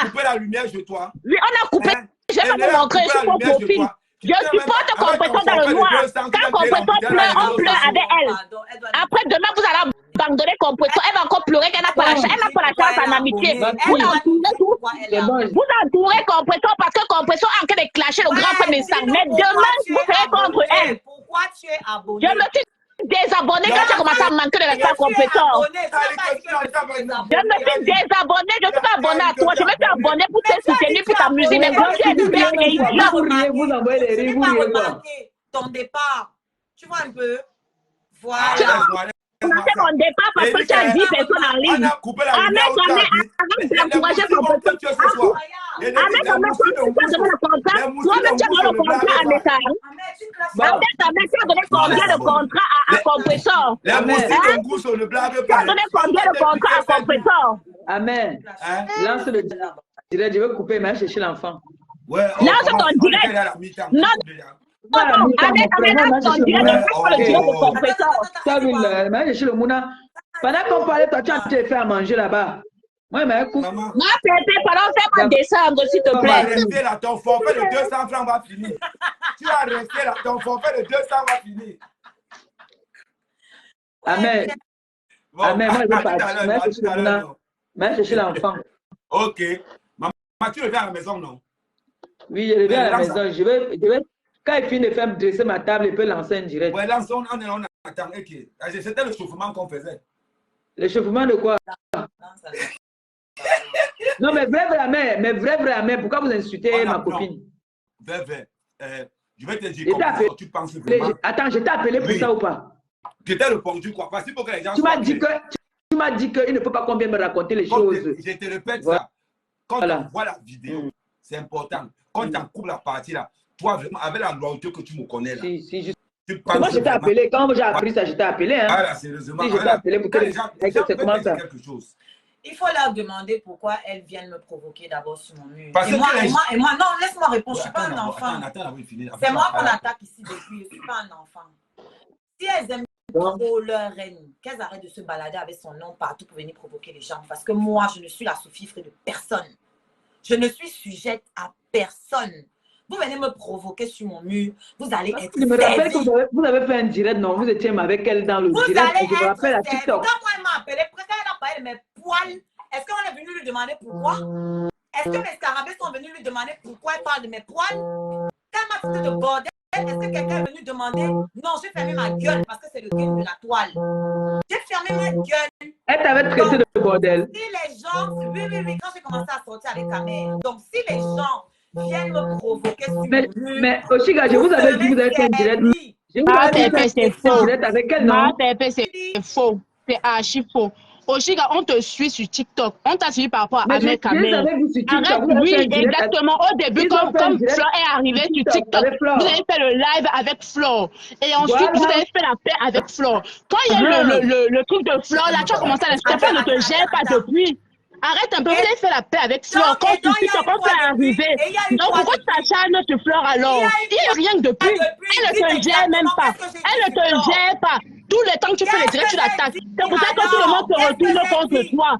M: Oui, on a coupé. Je vais pas vous montrer, je suis mon profil. Je supporte compresseur dans le noir. Quand compresseur pleure, on pleure avec elle. Après, demain, vous allez abandonner compresseur. Elle va encore pleurer qu'elle n'a pas la chance. Elle n'a pas la chance en amitié. Vous entourez compresseur parce que compresseur est en train de clasher le grand frère Messang. Mais demain, vous serez contre elle.
H: Pourquoi tu es abonné?
M: Je me suis désabonné quand j'ai commencé à manquer de respect à compresseur. Je me suis désabonné, je suis pas abonné à toi. Je me suis abonné pour te soutenir, pour t'amuser. Mais quand tu es bête et idiot,
H: ton départ, tu vois un peu. Voilà.
M: C'est mon départ parce que tu as 10 personnes en ligne. Arrête d'encourager compresseur. Arrête le contrat. Toi-même, tu as donné le contrat à Messang. Arrête, tu as donné combien de contrats à compresseur? Tu as donné combien de contrats à compresseur?
A: Amen. Lance le direct. Je vais couper, mais chercher l'enfant.
M: Lance ton direct. Non.
A: Pendant qu'on parlait, toi, tu as fait à manger là-bas. Moi, mais écoute.
M: Ma Pépé, pendant fais-moi descendre, s'il te plaît.
G: Tu vas rester là, ton forfait de 200 francs va finir. Tu vas rester là, ton forfait de 200 va finir.
A: Amen. Amen. Moi, je vais partir. Mais chercher l'enfant.
G: Ok. Maman, tu reviens à la maison, non?
A: Oui, je reviens à la maison. Je vais. Quand il finit de faire dresser ma table, il peut lancer un direct.
G: Ouais, lance, on attend. Okay. C'était le chauffement qu'on faisait.
A: Le chauffement de quoi? Non, mais vrai, mais pourquoi vous insultez ma copine?
G: Vrai. Je vais te dire comment tu penses vraiment.
A: Attends, je t'ai appelé pour ça ou pas?
G: Je t'ai répondu quoi? Parce que les gens
A: tu m'as dit qu'il ne peut pas combien me raconter les choses.
G: Je te répète ça. Quand on voit la vidéo, c'est important. Quand tu en coupes la partie là, toi, vraiment, avec la loyauté que tu me connais là.
A: Moi, je t'ai appelé. Quand j'ai appris ça, je t'ai appelé. Hein.
G: Ah, là, sérieusement.
A: Si je t'ai appelé pour que les gens comment ça.
H: Il faut leur demander pourquoi elles viennent me provoquer d'abord sur mon mur.
G: Parce
H: et moi, non, laisse-moi répondre. Je ne suis pas un enfant. C'est moi qu'on attaque ici depuis. Je ne suis pas un enfant. Si elles aiment trop leur reine, qu'elles arrêtent de se balader avec son nom partout pour venir provoquer les gens. Parce que moi, je ne suis la sous-fifre de personne. Je ne suis sujette à personne. Vous venez me provoquer sur mon mur. Vous allez être
A: Je me rappelle que vous avez fait un direct, non? Vous étiez avec elle dans le direct.
H: Vous allez
A: je me rappelle à
H: être servi.
A: TikTok.
H: Quand moi, elle m'a appelé, pourquoi elle a parlé de mes poils? Est-ce qu'on est venu lui demander pourquoi? Est-ce que mes scarabées sont venus lui demander pourquoi elle parle de mes poils? Quand elle m'a foutu de bordel, est-ce que quelqu'un est venu demander? Non, j'ai fermé ma gueule parce que c'est le game de la toile. J'ai fermé ma gueule.
A: Elle t'avait traité de bordel.
H: Si les gens, oui, quand j'ai commencé à sortir avec ta mère, donc si les gens viennent me provoquer sur
A: mais Oshiga, je vous avais dit, vous avez fait un direct.
M: C'est faux.
A: Avec elle, non?
M: C'est faux. C'est archi faux. Oshiga, on te suit sur TikTok. On t'a suivi par rapport à Ahmed Kamel. Arrête, oui, exactement. Au début, comme Flore est arrivé sur TikTok, vous avez fait le live avec Flore. Et ensuite, vous avez fait la paix avec Flore. Quand il y a le truc de Flore, là, tu as commencé à l'insulter. Flore ne te gère pas depuis. Arrête un peu, vous avez fait la paix avec Flore. Quand tu sais quand c'est arrivé. Donc pourquoi tu t'acharnes sur Flore alors? Il n'y a rien que depuis. Elle ne te gère même pas. Elle ne te gère pas. Tout le temps que tu fais les directs, tu l'attaques. C'est pour ça que tout le monde se retourne contre toi.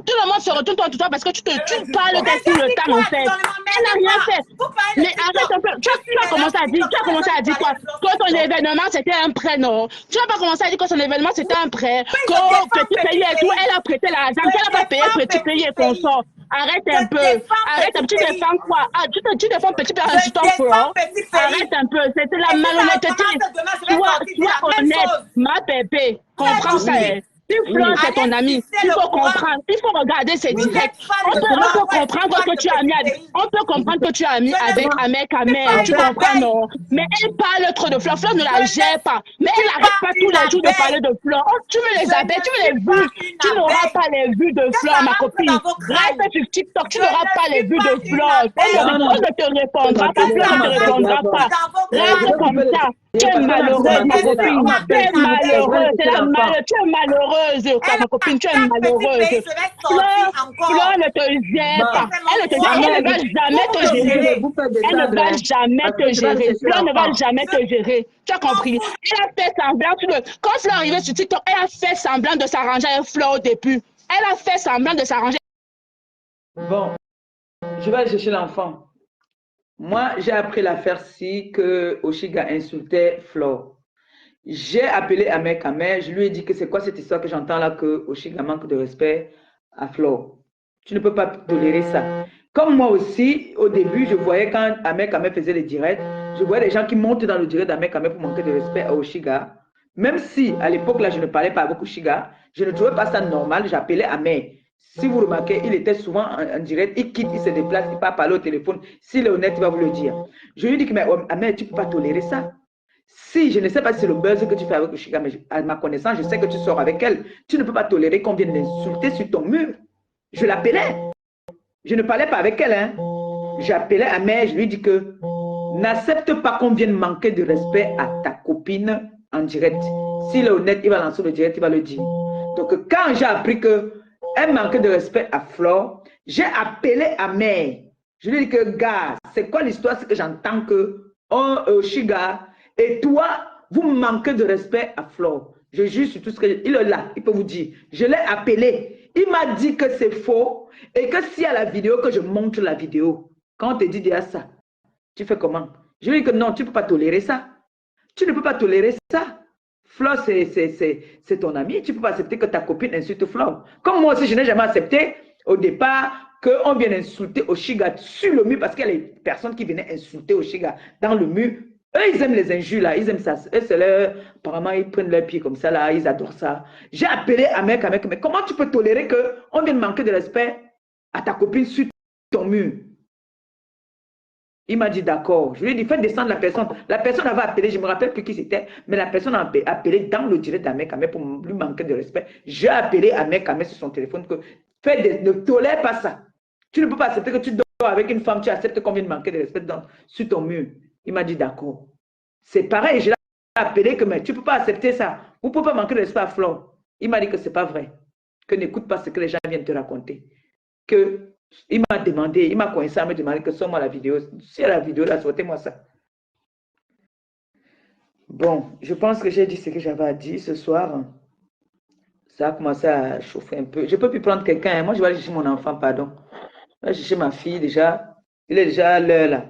M: Tout le monde se retourne contre toi parce que tu parles de tout le temps en fait. Elle n'a rien fait. Mais arrête un peu. Tu as commencé à dire quoi? Que ton événement c'était un prêt, non? Tu n'as pas commencé à dire que son événement c'était un prêt. Que petit pays et tout, elle a prêté l'argent. Elle n'a pas payé petit pays et consort. Arrête un peu. Arrête un peu. Tu défends quoi? Ah, tu défends petit peu en insultant Flore. Arrête un peu. C'était la malhonnêteté. Sois honnête, ma pépé. Comprends ça. Si Flore, c'est ton ami, il faut comprendre, il faut regarder ses directs. On peut comprendre que tu as mis avec Ahmed Kamel, tu comprends, non? Mais elle parle trop de Flore, Flore ne la gère pas. Mais elle n'arrête pas tous les jours de parler de Flore. Oh, tu veux les abeilles, tu veux les vues. Tu n'auras pas les vues de Flore, ma copine. Reste sur TikTok, tu n'auras pas les vues de Flore. On ne te répondra pas, Flore ne te répondra pas. Reste comme ça. Tu es malheureuse, ma copine. Tu es malheureuse. Tu es malheureuse, ma copine. Tu es malheureuse. Flore ne te gère pas. Elle ne va jamais te gérer. Elle ne va jamais te gérer. Flore ne va jamais te gérer. Tu as compris? Elle a fait semblant. Quand Flore est arrivée sur TikTok, elle a fait semblant de s'arranger avec Flore au début. Elle a fait semblant de s'arranger.
A: Bon, je vais aller chercher l'enfant. Moi, j'ai appris l'affaire-ci que Oshiga insultait Flore. J'ai appelé Ahmed Kamel, je lui ai dit que c'est quoi cette histoire que j'entends là, que Oshiga manque de respect à Flore. Tu ne peux pas tolérer ça. Comme moi aussi, au début, je voyais quand Ahmed Kamel faisait les directs, je voyais des gens qui montent dans le direct d'Ahmed Kamel pour manquer de respect à Oshiga. Même si, à l'époque, là, je ne parlais pas avec Oshiga, je ne trouvais pas ça normal, j'appelais Ahmed. Si vous remarquez, il était souvent en direct, il quitte, il se déplace, il ne peut pas parler au téléphone. S'il est honnête, il va vous le dire. Je lui dis que, mais Ahmed, tu ne peux pas tolérer ça. Si, je ne sais pas si c'est le buzz que tu fais avec Oshiga, mais à ma connaissance, je sais que tu sors avec elle. Tu ne peux pas tolérer qu'on vienne l'insulter sur ton mur. Je l'appelais. Je ne parlais pas avec elle. Hein. J'appelais Ahmed, je lui dis que n'accepte pas qu'on vienne manquer de respect à ta copine en direct. S'il est honnête, il va lancer le direct, il va le dire. Donc, quand j'ai appris que elle manquait de respect à Flore, j'ai appelé Ahmed. Je lui ai dit que, gars, c'est quoi l'histoire? C'est que j'entends que Oshiga et toi, vous manquez de respect à Flore. Je juge sur tout ce qu'il est là, il peut vous dire. Je l'ai appelé. Il m'a dit que c'est faux et que s'il y a la vidéo, que je montre la vidéo. Quand on te dit déjà ça, tu fais comment? Je lui ai dit que non, tu ne peux pas tolérer ça. Tu ne peux pas tolérer ça. Flore, c'est ton ami. Tu ne peux pas accepter que ta copine insulte Flore. Comme moi aussi, je n'ai jamais accepté au départ qu'on vienne insulter Oshiga sur le mur parce qu'il y a les personnes qui venaient insulter Oshiga dans le mur. Eux, ils aiment les injures là. Ils aiment ça. Eux, c'est leur... Apparemment, ils prennent leurs pieds comme ça là. Ils adorent ça. J'ai appelé Ahmed, mais comment tu peux tolérer qu'on vienne manquer de respect à ta copine sur ton mur? Il m'a dit d'accord. Je lui ai dit, faites descendre la personne. La personne avait appelé, je ne me rappelle plus qui c'était, mais la personne a appelé dans le direct d'Ahmed Kamel pour lui manquer de respect. J'ai appelé Ahmed Kamel sur son téléphone que ne tolère pas ça. Tu ne peux pas accepter que tu dors avec une femme, tu acceptes qu'on vienne manquer de respect sur ton mur. Il m'a dit d'accord. C'est pareil, je l'ai appelé que mais tu ne peux pas accepter ça. Vous ne pouvez pas manquer de respect à Flore. Il m'a dit que ce n'est pas vrai. Que n'écoute pas ce que les gens viennent te raconter. Que il m'a demandé, il m'a coincé à me demander que sors-moi la vidéo. Si la vidéo là, sortez-moi ça. Bon, je pense que j'ai dit ce que j'avais à dire ce soir. Ça a commencé à chauffer un peu. Je ne peux plus prendre quelqu'un. Moi, je vais aller chercher mon enfant, pardon. Je vais chercher ma fille déjà. Il est déjà à l'heure là.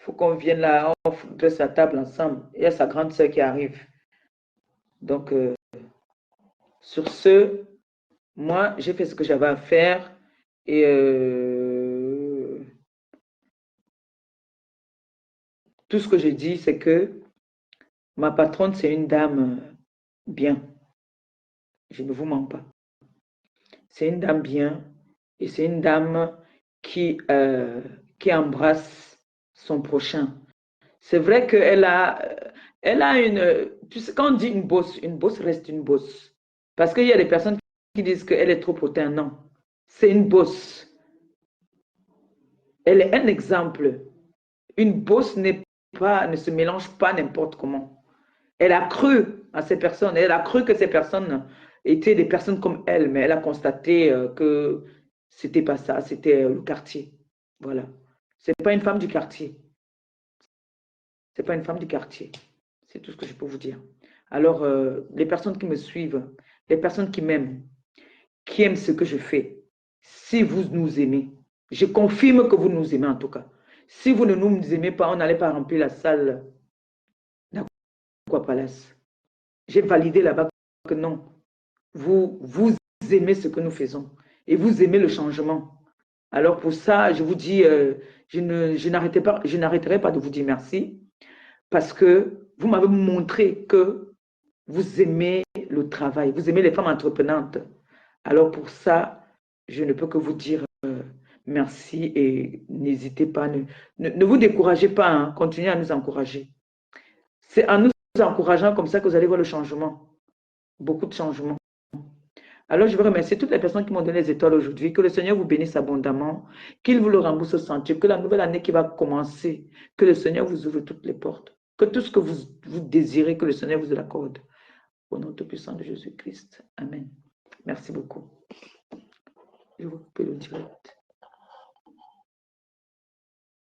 A: faut qu'on vienne là, on dresse la table ensemble. Il y a sa grande sœur qui arrive. Donc, sur ce, moi, j'ai fait ce que j'avais à faire. Et tout ce que je dis, c'est que ma patronne, c'est une dame bien. Je ne vous mens pas. C'est une dame bien et c'est une dame qui embrasse son prochain. C'est vrai qu'elle a une... Tu sais, quand on dit une bosse reste une bosse. Parce qu'il y a des personnes qui disent qu'elle est trop hautaine. Non, c'est une bosse. Elle est un exemple. Une bosse ne se mélange pas n'importe comment. Elle a cru à ces personnes. Elle a cru que ces personnes étaient des personnes comme elle, mais elle a constaté que c'était pas ça, c'était le quartier. Voilà. C'est pas une femme du quartier. C'est pas une femme du quartier. C'est tout ce que je peux vous dire. Alors, les personnes qui me suivent, les personnes qui m'aiment, qui aiment ce que je fais, si vous nous aimez, je confirme que vous nous aimez en tout cas. Si vous ne nous aimez pas, on n'allait pas remplir la salle d'Aqua Palace. J'ai validé là-bas que non. Vous aimez ce que nous faisons et vous aimez le changement. Alors pour ça, je vous dis, je n'arrêterai pas de vous dire merci parce que vous m'avez montré que vous aimez le travail, vous aimez les femmes entreprenantes. Alors pour ça, je ne peux que vous dire merci et n'hésitez pas, ne vous découragez pas, hein, continuez à nous encourager. C'est en nous encourageant comme ça que vous allez voir le changement, beaucoup de changements. Alors, je veux remercier toutes les personnes qui m'ont donné les étoiles aujourd'hui. Que le Seigneur vous bénisse abondamment, qu'il vous le rembourse au centuple, que la nouvelle année qui va commencer, que le Seigneur vous ouvre toutes les portes, que tout ce que vous désirez, que le Seigneur vous l'accorde. Au nom tout-puissant de Jésus-Christ. Amen. Merci beaucoup. Je vous coupe le direct.